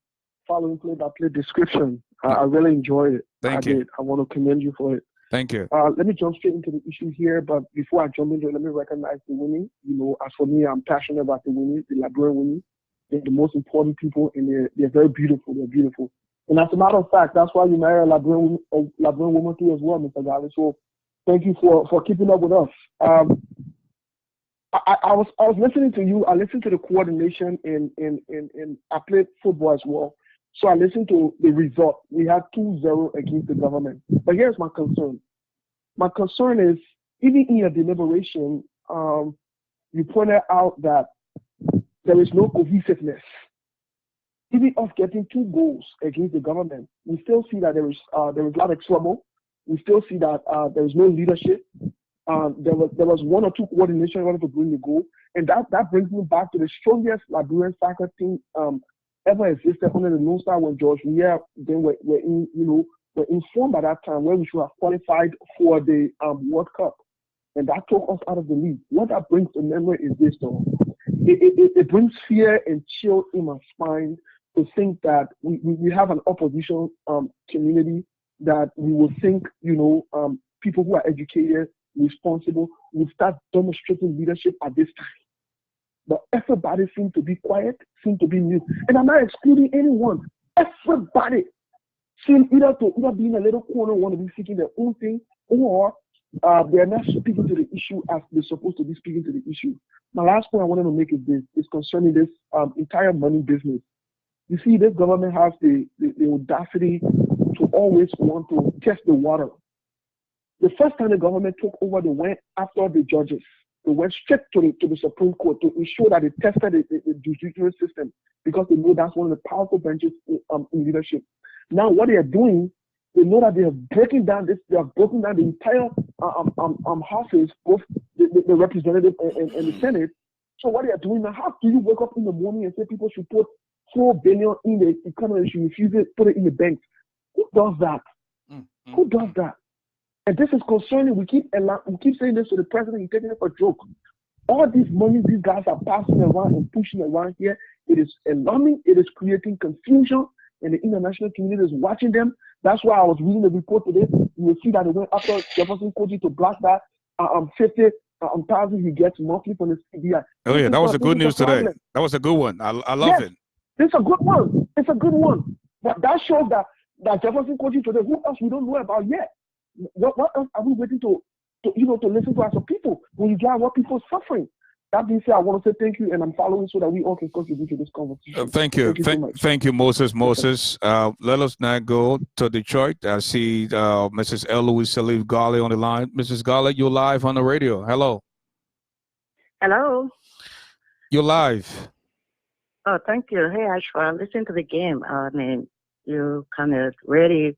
following play-by-play description. I really enjoyed it. Thank you. I want to commend you for it. Thank you. Let me jump straight into the issue here, but before I jump into it, let me recognize the women. As for me, I'm passionate about the women, the Liberian women. They're the most important people, and they're very beautiful. They're beautiful. And as a matter of fact, that's why you marry a Liberian woman too as well, Mr. Garley. So thank you for keeping up with us. I was listening to you. I listened to the coordination in I played football as well. So I listened to the result. We had 2-0 against the government. But here's my concern. My concern is, even in your deliberation, you pointed out that there is no cohesiveness. Even us getting 2 goals against the government, we still see that there is a lot of trouble. We still see that there is no leadership. There was 1 or 2 coordination in order to bring the goal, and that brings me back to the strongest Liberian soccer team ever existed under the Lone Star when George Weah then were informed by that time where we should have qualified for the World Cup, and that took us out of the league. What that brings to memory is this, though. It brings fear and chill in my spine to think that we have an opposition community that we will think, people who are educated, responsible, will start demonstrating leadership at this time. But everybody seems to be quiet, seems to be mute. And I'm not excluding anyone. Everybody seems either be in a little corner, want to be seeking their own thing, or they're not speaking to the issue as they're supposed to be speaking to the issue. My last point I wanted to make is concerning this entire money business. You see, this government has the audacity to always want to test the water. The first time the government took over, they went after the judges. They went straight to the Supreme Court to ensure that they tested the judicial system, because they know that's one of the powerful benches in leadership. Now, what they are doing, they know that they have broken down the entire houses, both the representative and the Senate. So what they are doing now, how do you wake up in the morning and say people should put $4 billion in the economy, should refuse it, put it in the banks? Who does that? Who does that? And this is concerning. We keep saying this to the president. He's taking it for a joke. All this money these guys are passing around and pushing around here, it is alarming. It is creating confusion, and the international community is watching them. That's why I was reading the report today. You will see that they went after Jefferson Koji to block that 50,000 he gets monthly from the CBI. Oh yeah, that was a good news today. That was a good one. I love it. It's a good one. It's a good one. But that shows that Jefferson Koji today, who else we don't know about yet? What else are we waiting to listen to as a people when you got what people are suffering? That being said, I want to say thank you, and I'm following so that we all can contribute to this conversation. Thank you. Thank you, Moses. Let us now go to Detroit. I see Mrs. Eloise Salif Garley on the line. Mrs. Garley, you're live on the radio. Hello. Hello. You're live. Oh, thank you. Hey, ASHFORD, listen to the game. I mean, you kind of really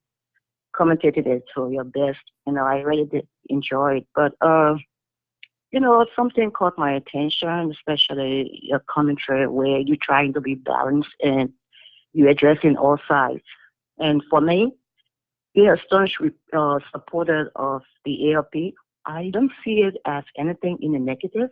commentated it to your best. I really did enjoy it. But, something caught my attention, especially your commentary where you're trying to be balanced and you're addressing all sides. And for me, being a staunch supporter of the ALP, I don't see it as anything in the negative.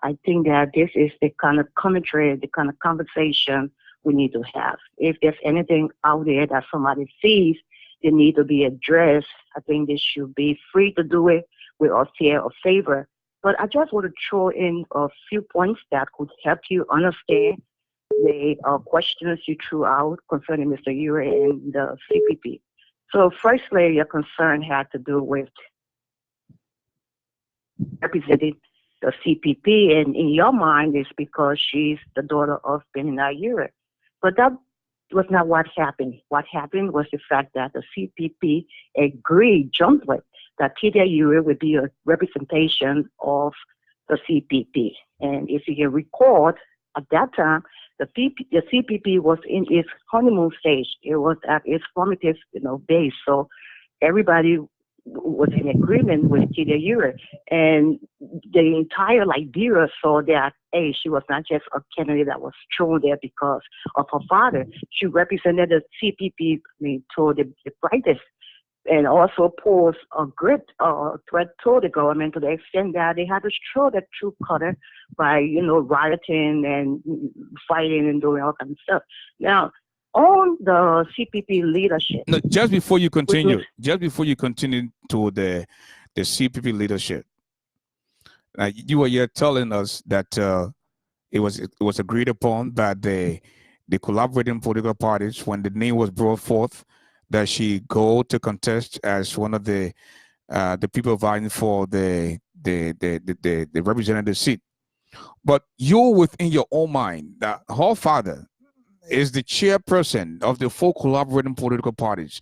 I think that this is the kind of commentary, the kind of conversation we need to have. If there's anything out there that somebody sees, they need to be addressed. I think they should be free to do it without fear or favor. But I just want to throw in a few points that could help you understand the questions you threw out concerning Mr. Ure and the CPP. So firstly, your concern had to do with representing the CPP, and in your mind, it's because she's the daughter of Benina Ure. But that was not what happened. What happened was the fact that the CPP agreed jointly that Tidia Ure would be a representation of the CPP. And if you can recall, at that time, the CPP was in its honeymoon stage. It was at its formative, base. So everybody was in agreement with Tidia Ure, and the entire Liberia saw that, hey, she was not just a candidate that was thrown there because of her father. She represented the CPP to the brightest, and also posed a great threat to the government to the extent that they had to show that true color by, rioting and fighting and doing all kinds of stuff. Now, on the CPP leadership. No, just before you continue, to the CPP leadership, you were here telling us that it was agreed upon by the collaborating political parties when the name was brought forth that she go to contest as one of the people vying for the representative seat. But you, within your own mind, that her father is the chairperson of the four collaborating political parties.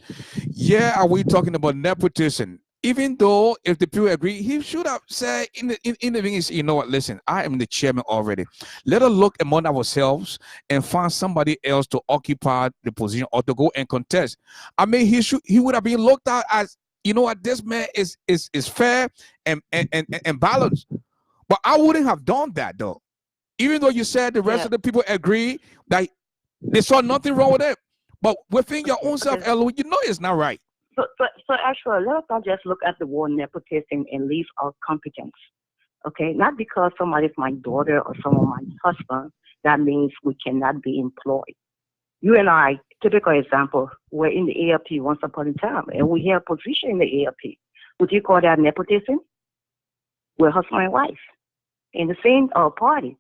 Yeah, are we talking about nepotism? Even though if the people agree, he should have said in the beginning, you know what, listen, I am the chairman already. Let us look among ourselves and find somebody else to occupy the position or to go and contest. I mean, he would have been looked at as, you know what, this man is fair and balanced. But I wouldn't have done that though. Even though you said the rest of the people agree that they saw nothing wrong with it. But within your own self, Elo, you know it's not right. So actually, let us not just look at the word nepotism and leave our competence. Okay, not because somebody is my daughter or someone my husband, that means we cannot be employed. You and I, typical example, we're in the ALP once upon a time, and we have a position in the ALP. Would you call that nepotism? We're husband and wife in the same party,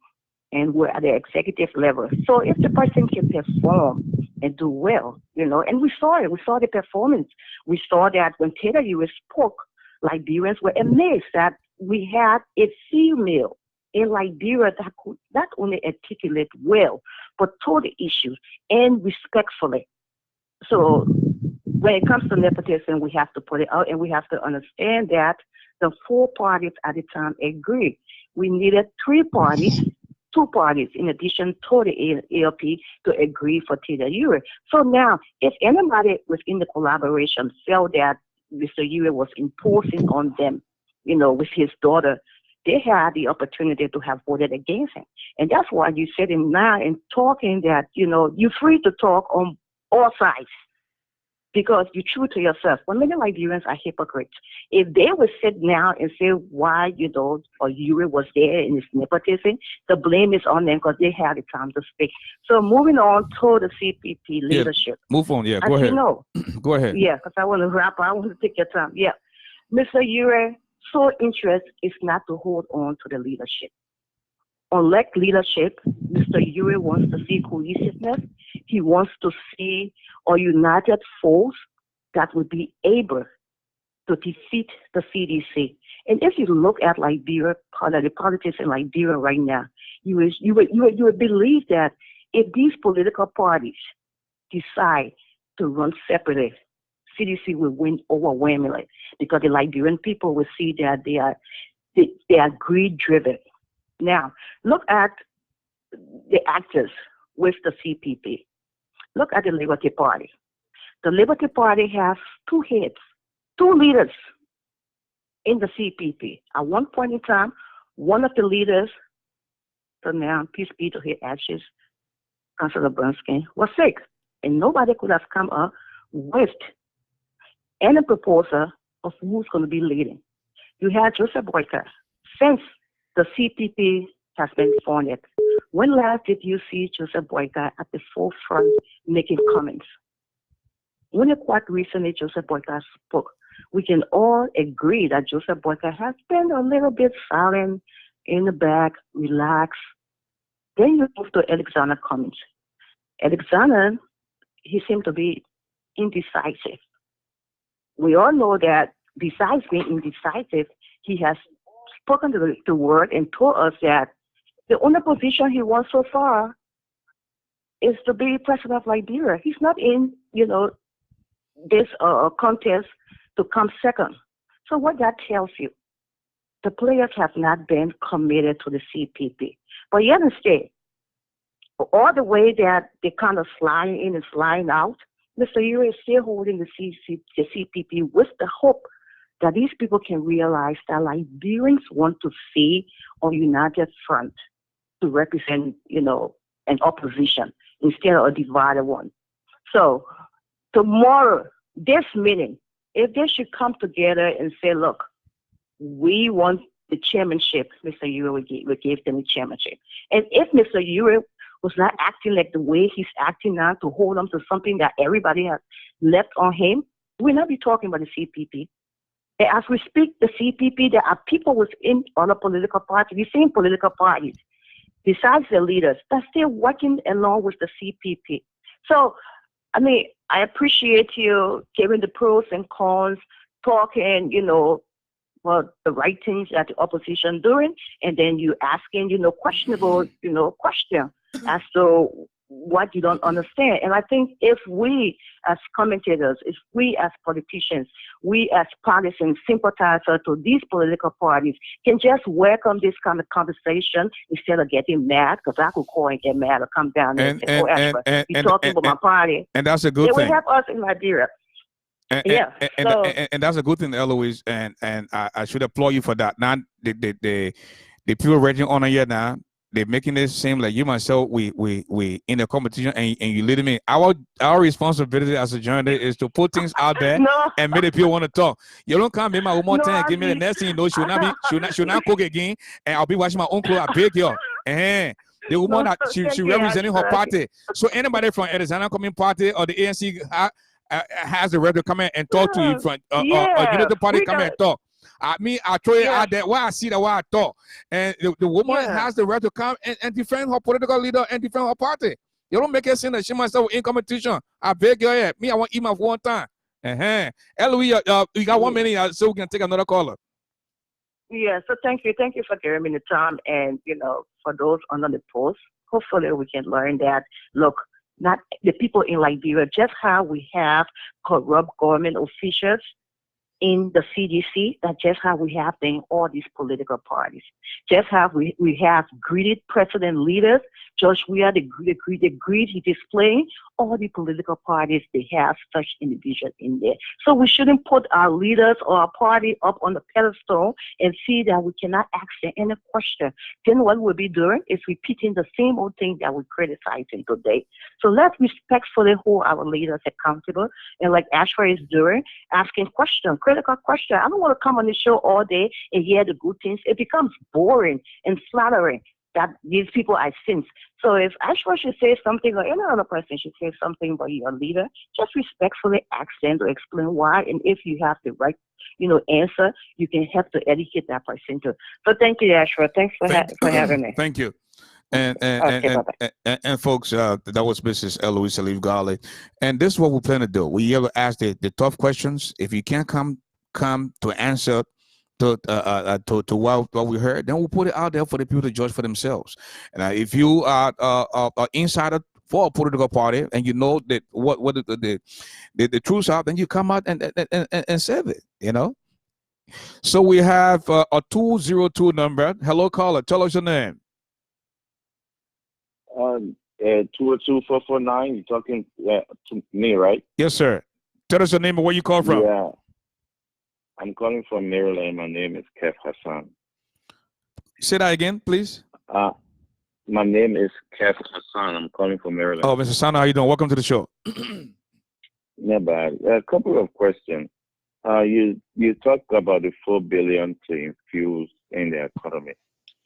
and we're at the executive level. So if the person can perform and do well, you know, and we saw it. We saw the performance. We saw that when Taylor Uribe spoke, Liberians were amazed that we had a female in Liberia that could not only articulate well, but told the issues and respectfully. So when it comes to nepotism, we have to put it out, and we have to understand that the four parties at the time agreed. We needed two parties in addition to the ALP to agree for Taylor Uribe. So now, if anybody within the collaboration felt that Mr. Uribe was imposing on them, you know, with his daughter, they had the opportunity to have voted against him. And that's why you're sitting now and talking that, you know, you're free to talk on all sides because you're true to yourself. But many Liberians are hypocrites. If they would sit now and say why, you know, or Uribe was there in his nepotism, the blame is on them because they had the time to speak. So moving on to the CPP leadership. Yeah, move on, go ahead. You know, go ahead. Yeah, because I want to wrap up. I want to take your time. Yeah. Mr. Uribe's sole interest is not to hold on to the leadership. Unlike leadership, Mr. Uribe wants to see cohesiveness. He wants to see a united force that would be able to defeat the CDC. And if you look at Liberia, the politics in Liberia right now, you would believe that if these political parties decide to run separately, CDC will win overwhelmingly because the Liberian people will see that they are greed-driven. Now, look at the actors with the CPP. Look at the Liberty Party. The Liberty Party has two heads, two leaders in the CPP. At one point in time, one of the leaders, the man, peace be to his ashes, Councilor Bernstein, was sick, and nobody could have come up with any proposal of who's going to be leading. You had Joseph Boyka. Since the CPP has been funded, when last did you see Joseph Boyka at the forefront making comments? Only quite recently Joseph Boyka spoke. We can all agree that Joseph Boyka has been a little bit silent, in the back, relaxed. Then you move to Alexander Cummings. Alexander, he seemed to be indecisive. We all know that besides being indecisive, he has spoken the word and told us that the only position he wants so far is to be president of Liberia. He's not in, you know, this contest to come second. So what that tells you, the players have not been committed to the CPP. But you understand, all the way that they kind of sliding in and sliding out, Mr. Uribe is still holding the CPP with the hope that these people can realize that Liberians want to see a united front to represent, you know, an opposition instead of a divided one. So tomorrow, this meeting, if they should come together and say, look, we want the chairmanship, Mr. Uribe will give them the chairmanship. And if Mr. Uribe was not acting like the way he's acting now to hold on to something that everybody has left on him, we'll not be talking about the CPP. And as we speak, the CPP, there are people within other political parties, the same political parties, besides the leaders, that's still working along with the CPP. So, I mean, I appreciate you giving the pros and cons, talking, well, the right things that the opposition doing, and then you asking, questionable, question as to what you don't understand. And I think if we as commentators, if we as politicians, we as partisan sympathizers to these political parties can just welcome this kind of conversation instead of getting mad, because I could call and get mad or come down and say, you're talking about my party. And that's a good thing. It thing. will help us in Liberia. And that's a good thing, Eloise, and I should applaud you for that. Now the people raging on here now, they're making it seem like you myself we in the competition and you leading me. Our responsibility as a journalist is to put things out there and make the people want to talk. You don't come in my one more time, give me the next thing you know, should not cook again, and I'll be washing my own clothes. I beg you. The woman that she representing her party. So anybody from Arizona coming party or the ANC has the right to come in and talk to you from Unity Party come and talk. I throw it out there where I see that where I talk. And the woman has the right to come and defend her political leader and defend her party. You don't make it seem that she myself in competition. I beg you, me, I want to eat my one time. Eloise, we got 1 minute, so we can take another caller. Yeah, so thank you for giving me the time, and for those under the post, hopefully we can learn that. Look, not the people in Liberia, just how we have corrupt government officials in the CDC, that's just how we have in all these political parties. Just how we have greedy president leaders, just we are the greed he displaying, all the political parties, they have such individuals in there. So we shouldn't put our leaders or our party up on the pedestal and see that we cannot ask them any question. Then what we'll be doing is repeating the same old thing that we're criticizing today. So let's respectfully hold our leaders accountable, and like ASHFORD is doing, asking questions, critical questions. I don't want to come on the show all day and hear the good things. It becomes boring and flattering that these people are sins. So if ASHFORD should say something, or any other person should say something about your leader, just respectfully ask them to explain why, and if you have the right, answer, you can help to educate that person too. So thank you, ASHFORD. Thanks for having me. Thank you. And folks, that was Mrs. Eloise GARLEY. And this is what we plan to do. We ever ask the tough questions. If you can't come to answer to what we heard, then we'll put it out there for the people to judge for themselves. And if you are an insider for a political party and you know that what the truth's out, then you come out and say it. So we have a 202 number. Hello, caller. Tell us your name. 202-449. You're talking to me, right? Yes, sir. Tell us your name and where you call from. Yeah. I'm calling from Maryland. My name is Kef Hassan. Say that again, please. My name is Kef Hassan. I'm calling from Maryland. Oh, Mr. Hassan, how you doing? Welcome to the show. Not bad. A couple of questions. You talked about the $4 billion to infuse in the economy.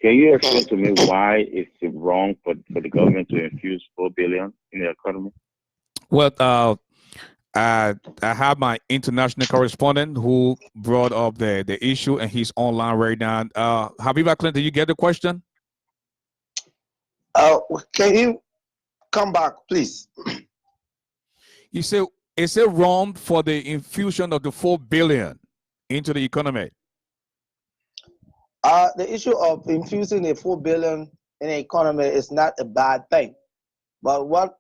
Can you explain to me why it's wrong for the government to infuse $4 billion in the economy? Well, I have my international correspondent who brought up the issue, and he's online right now. Habiba Clinton, you get the question? Can you come back, please? You say, is it wrong for the infusion of the $4 billion into the economy? The issue of infusing the $4 billion in the economy is not a bad thing, but what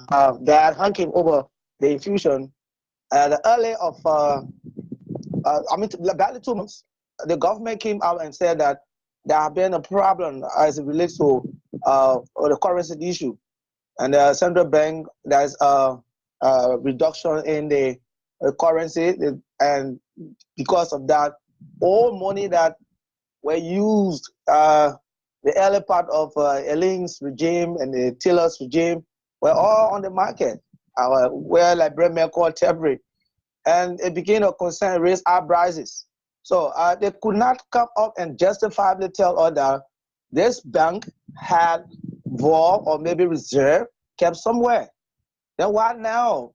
that hanging over the infusion, the early of barely 2 months, the government came out and said that there have been a problem as it relates to the currency issue, and the central bank, there's a reduction in the currency, and because of that, all money that were used the early part of Eling's regime and the Taylor's regime were all on the market, where like Bremen called Tebri, and it became a concern, raised our prices. So they could not come up and justifiably tell us that this bank had vault or maybe reserve kept somewhere. Then why now,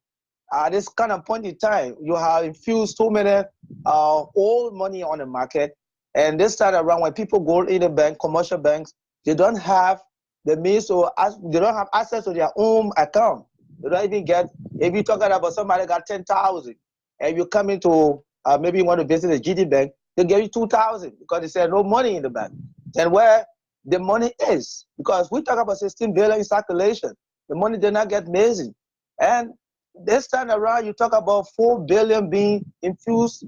at this kind of point in time, you have infused so many old money on the market, and this time around when people go in the bank, commercial banks, they don't have the means or they don't have access to their own account. They don't even get, if you're talking about somebody got 10,000 and you come into maybe you want to visit a GD bank, they give you 2,000 because they say no money in the bank. Then where the money is, because we talk about 16 billion in circulation, the money did not get missing. And this time around, you talk about 4 billion being infused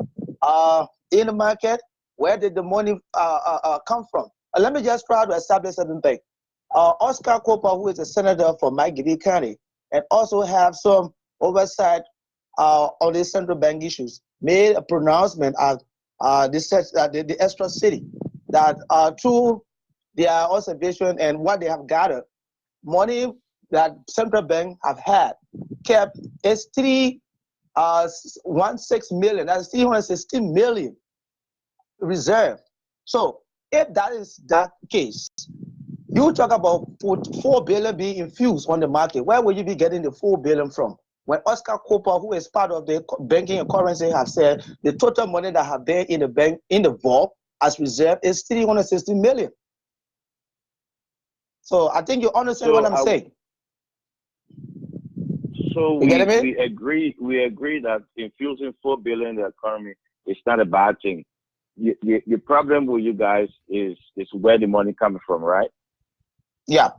in the market. Where did the money come from? Let me just try to establish something. Oscar Cooper, who is a senator for Magidi County, and also have some oversight on the central bank issues, made a pronouncement at the extra city that through their observation and what they have gathered, money that central bank have had kept is 316 million. That's 316 million reserve. So if that is that case, you talk about 4 billion being infused on the market. Where will you be getting the 4 billion from? When Oscar Cooper, who is part of the banking and currency, have said the total money that have been in the bank in the vault as reserve is 360 million. So I think you understand what I'm saying. So we agree that infusing 4 billion in the economy is not a bad thing. The problem with you guys is where the money coming from, right? Yeah,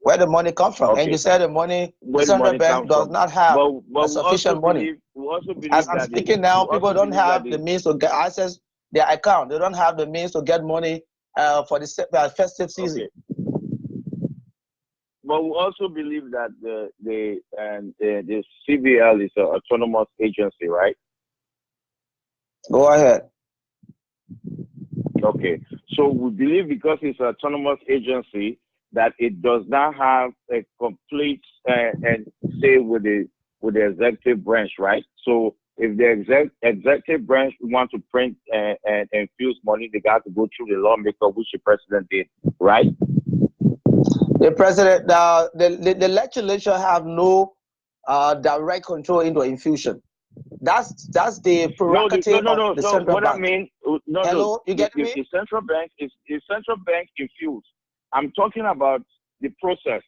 where the money comes from. Okay. And you said the money, the central bank does not have sufficient money. As I'm speaking now, people don't have the means to get access their account. They don't have the means to get money for the festive season. Okay. But we also believe that the CBL is an autonomous agency, right? Go ahead. Okay. So we believe because it's an autonomous agency that it does not have a complete and say with the executive branch, right? So if the executive branch want to print and infuse money, they got to go through the lawmaker, which the president did, right? The president, the legislature have no direct control into infusion. That's the prerogative of the central bank. I mean, you get me? The central bank infused. I'm talking about the process.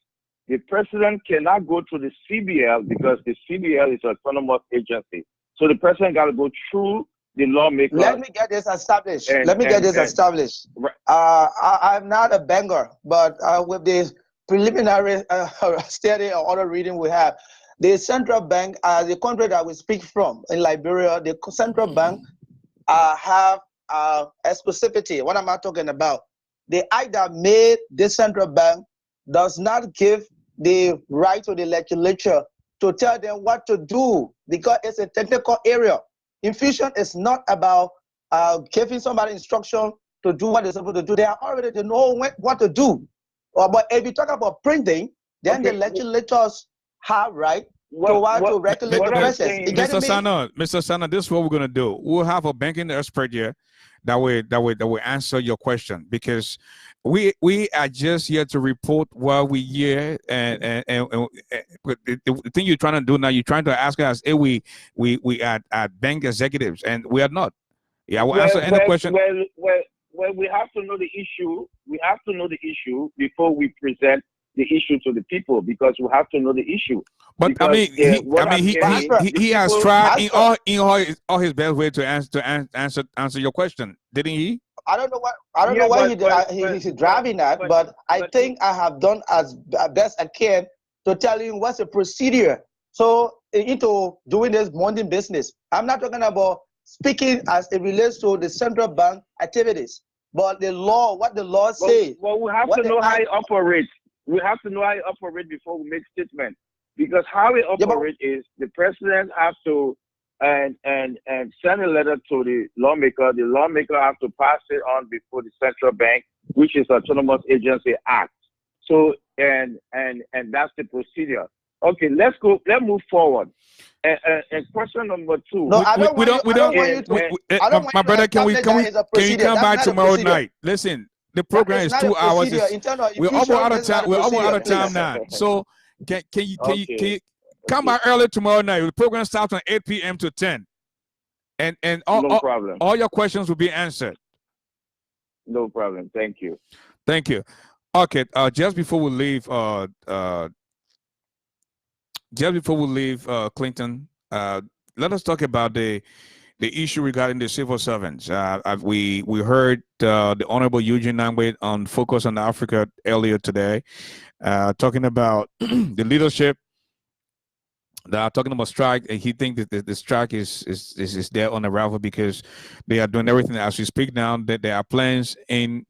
The president cannot go to the CBL because the CBL is an autonomous agency. So the president got to go through the lawmaker. Let me get this established. Established. Right. I'm not a banker, but with the preliminary study or other reading we have, the central bank, the country that we speak from in Liberia, the central bank have a specificity. What am I talking about? The act that made this central bank does not give the right to the legislature to tell them what to do because it's a technical area. Infusion is not about giving somebody instruction to do what they're supposed to do. They know what to do. But if you talk about printing, then the legislators have right to regulate the process. Mr. Sana, this is what we're gonna do. We'll have a banking expert here that will answer your question because we are just here to report what we hear and the thing you're trying to do now, you're trying to ask us if we are bank executives, and we are not. Yeah, we'll answer any question. Well, we have to know the issue. We have to know the issue before we present the issue to the people because we have to know the issue. But because, he has tried in all his best way to answer your question, didn't he? I don't know why he's driving that, but I think I have done as best I can to tell you what's the procedure. So into doing this Monday business, I'm not talking about speaking as it relates to the central bank activities, but the law, what the law says. Well, we have to know how it operates. We have to know how it operates before we make statements. Because how it operates is the president has to and send a letter to the lawmaker. The lawmaker has to pass it on before the central bank, which is Autonomous Agency Act. So and that's the procedure. Okay, let's move forward. And question number 2. No, I don't want you to. My brother, can we come back tomorrow night? Listen, the program is It's not 2 a hours. procedure. Internal We're almost infusion out of is not time. a We're almost out procedure, of time please. now. So can you come Okay. by early tomorrow night? The program starts on 8 p.m. to 10, and No problem. all your questions will be answered. No problem. Thank you. Thank you. Okay. Just before we leave, Clinton, let us talk about the issue regarding the civil servants. We heard the Honorable Eugene Nangwe on Focus on Africa earlier today, talking about the leadership that are talking about strike, and he thinks that the strike is there on arrival because they are doing everything as we speak now. That there are plans in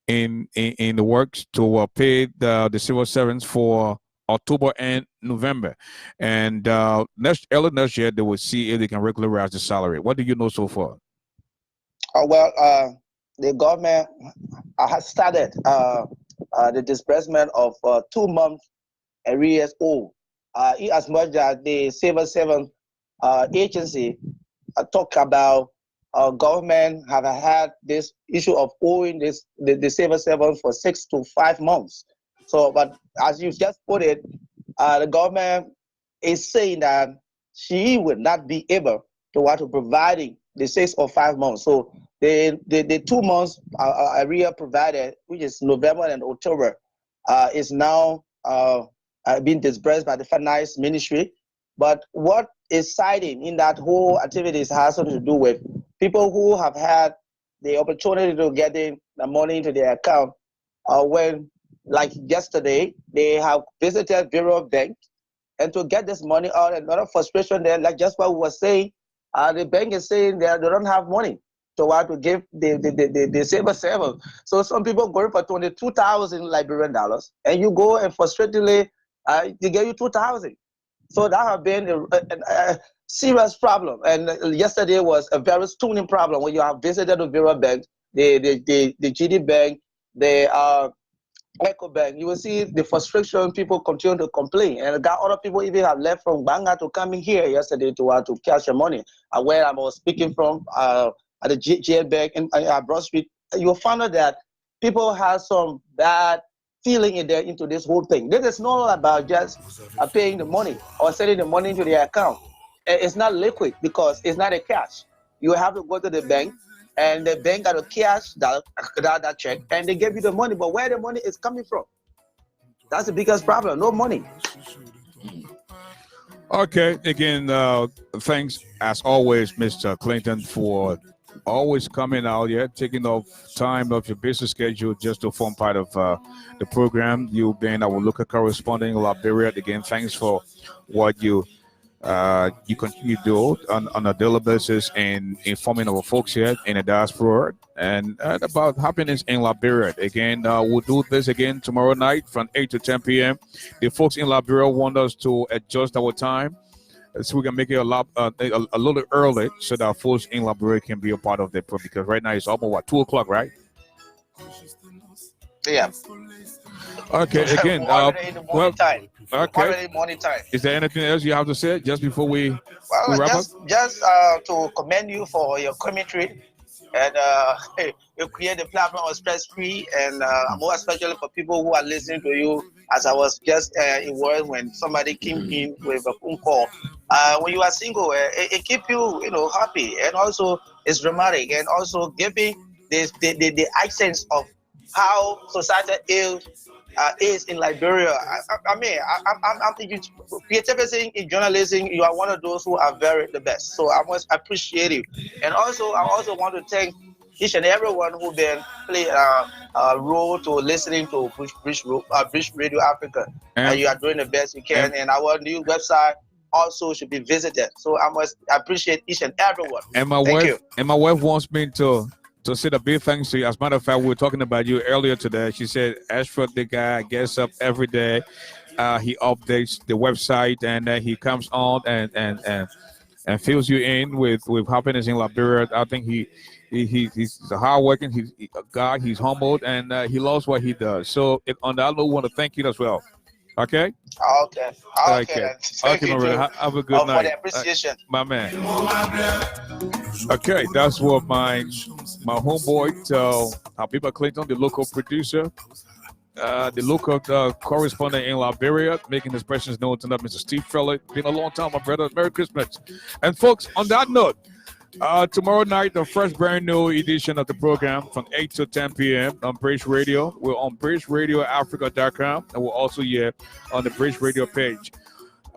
the works to pay the civil servants for October and November, and early next year they will see if they can regularize the salary. What do you know so far? The government has started the disbursement of 2 months arrears owed. As much as the civil servant agency talk about government have had this issue of owing the civil servant for 6 to 5 months. So, but as you just put it, the government is saying that she will not be able to providing the 6 or 5 months. So the 2 months arrear provided, which is November and October, is now being disbursed by the finance ministry. But what is citing in that whole activities has something to do with people who have had the opportunity to get in the money into their account when, like yesterday, they have visited Bureau of Bank, and to get this money out, another frustration there, like just what we were saying, the bank is saying that they don't have money to give the civil servant. So some people going for 22,000 Liberian dollars, and you go and frustratingly, they give you 2,000. So that has been a serious problem. And yesterday was a very stunning problem when you have visited the Bureau Bank, the GD Bank, the Echo Bank. You will see the frustration, people continue to complain. And got other people even have left from Banga to come in here yesterday to cash their money. Where I was speaking from at the GL Bank in Broad Street, you'll find out that people have some bad feeling into this whole thing. This is not about just paying the money or sending the money into their account. It's not liquid because it's not a cash. You have to go to the bank, and the bank got to cash that check, and they give you the money. But where the money is coming from? That's the biggest problem. No money. Okay. Again, thanks as always, Mr. Clinton, for always coming out here, taking off time of your busy schedule just to form part of the program. You being our local correspondent in Liberia. Again, thanks for what you continue to do on a daily basis in informing our folks here in the diaspora and about happiness in Liberia. Again, we'll do this again tomorrow night from 8 to 10 p.m. The folks in Liberia want us to adjust our time so we can make it a little early so that folks in Liberia can be a part of the program, because right now it's almost 2 o'clock, right? Yeah. Okay. Again, already in the morning time. Okay. Already morning time. Is there anything else you have to say just before we wrap up? Just to commend you for your commentary, and you create a platform of stress free, and more especially for people who are listening to you. As I was just in word when somebody came in with a phone call. When you are single, it keeps you happy, and also it's dramatic, and also giving the accents of how society is in Liberia. I'm creativity in journalism. You are one of those who are the best. So I must appreciate you. And also, I also want to thank each and everyone who been play a role to listening to Bridge Radio Africa. And you are doing the best you can. And our new website also should be visited. So I must appreciate each and everyone. And my wife wants me to say a big thanks to you. As a matter of fact, we were talking about you earlier today. She said, ASHFORD, the guy gets up every day. He updates the website, and he comes on and fills you in with happiness in Liberia. I think he's a hardworking. He's a guy. He's humbled, and he loves what he does. So on that note, we want to thank you as well. Okay? Okay. Okay. Thank Okay, you my brother. Have a good for night. the appreciation. My man. Okay, that's what my homeboy, Habiba Clayton, the local producer, the local correspondent in Liberia, making his presence known tonight, Mr. Steve Fellett. Been a long time, my brother. Merry Christmas. And folks, on that note, tomorrow night, the first brand new edition of the program from 8 to 10 p.m. on Bridge Radio. We're on BridgeRadioAfrica.com, and we're also here on the Bridge Radio page.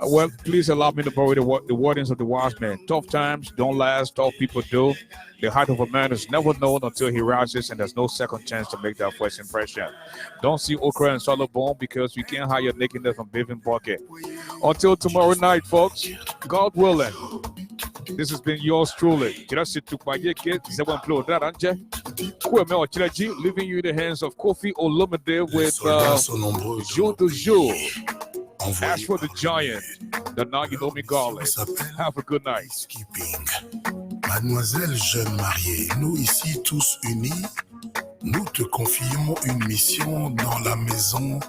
Well, please allow me to borrow the wordings of the wise man. Tough times don't last, tough people do. The heart of a man is never known until he rises, and there's no second chance to make that first impression. Don't see okra and swallow bone, because you can't hide your nakedness from bathing bucket. Until tomorrow night, folks, God willing, this has been yours truly. Leaving you in the hands of Kofi Olomide with Jour de Jour. ASHFORD the Giant, the now you know me Garley. Have a good night. Mademoiselle jeune mariée, nous ici tous unis, nous te confions une mission dans la maison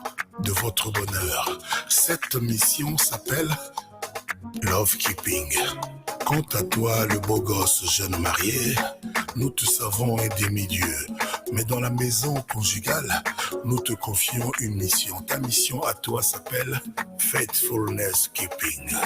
de votre bonheur. Cette mission s'appelle Love Keeping. Quant à toi, le beau gosse jeune marié, nous te savons un demi-dieu. Mais dans la maison conjugale, nous te confions une mission. Ta mission à toi s'appelle Faithfulness Keeping.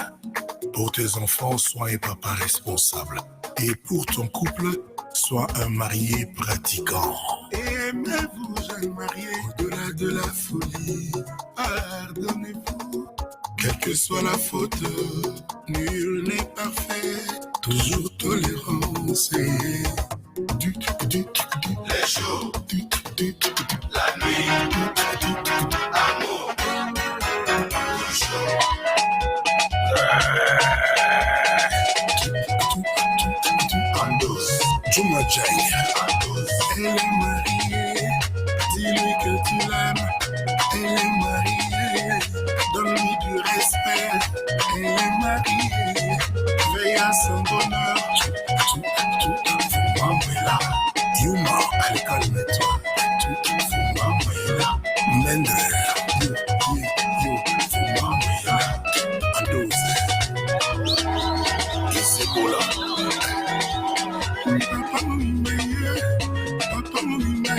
Pour tes enfants, sois un papa responsable. Et pour ton couple, sois un marié pratiquant. Aimez-vous, jeune marié, au-delà de la folie. Pardonnez-vous, quelle que soit la faute, nul n'est parfait. Toujours tolérance et les jours, la nuit, amour, toujours. Juma Jai, elle est mariée, dis-lui que tu l'aimes. Elle est mariée, donne-lui du respect. Elle est mariée, veille à son bonheur. Fumamela, Yuma, calme-toi. Fumamela, Mendre, yo, Fumamela, Andoze, Isebola.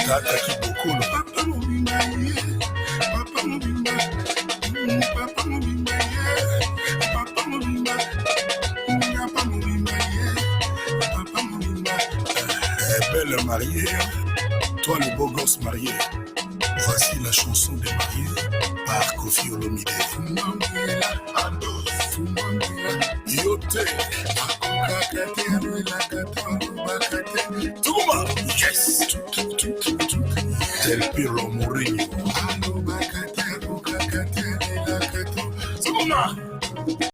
Tata Kibokolo. Papa belle mariée, toi le beau gosse marié. Voici la chanson des mariés par Kofi Olomide. Yote, yes, Del Pirlo Mourinho.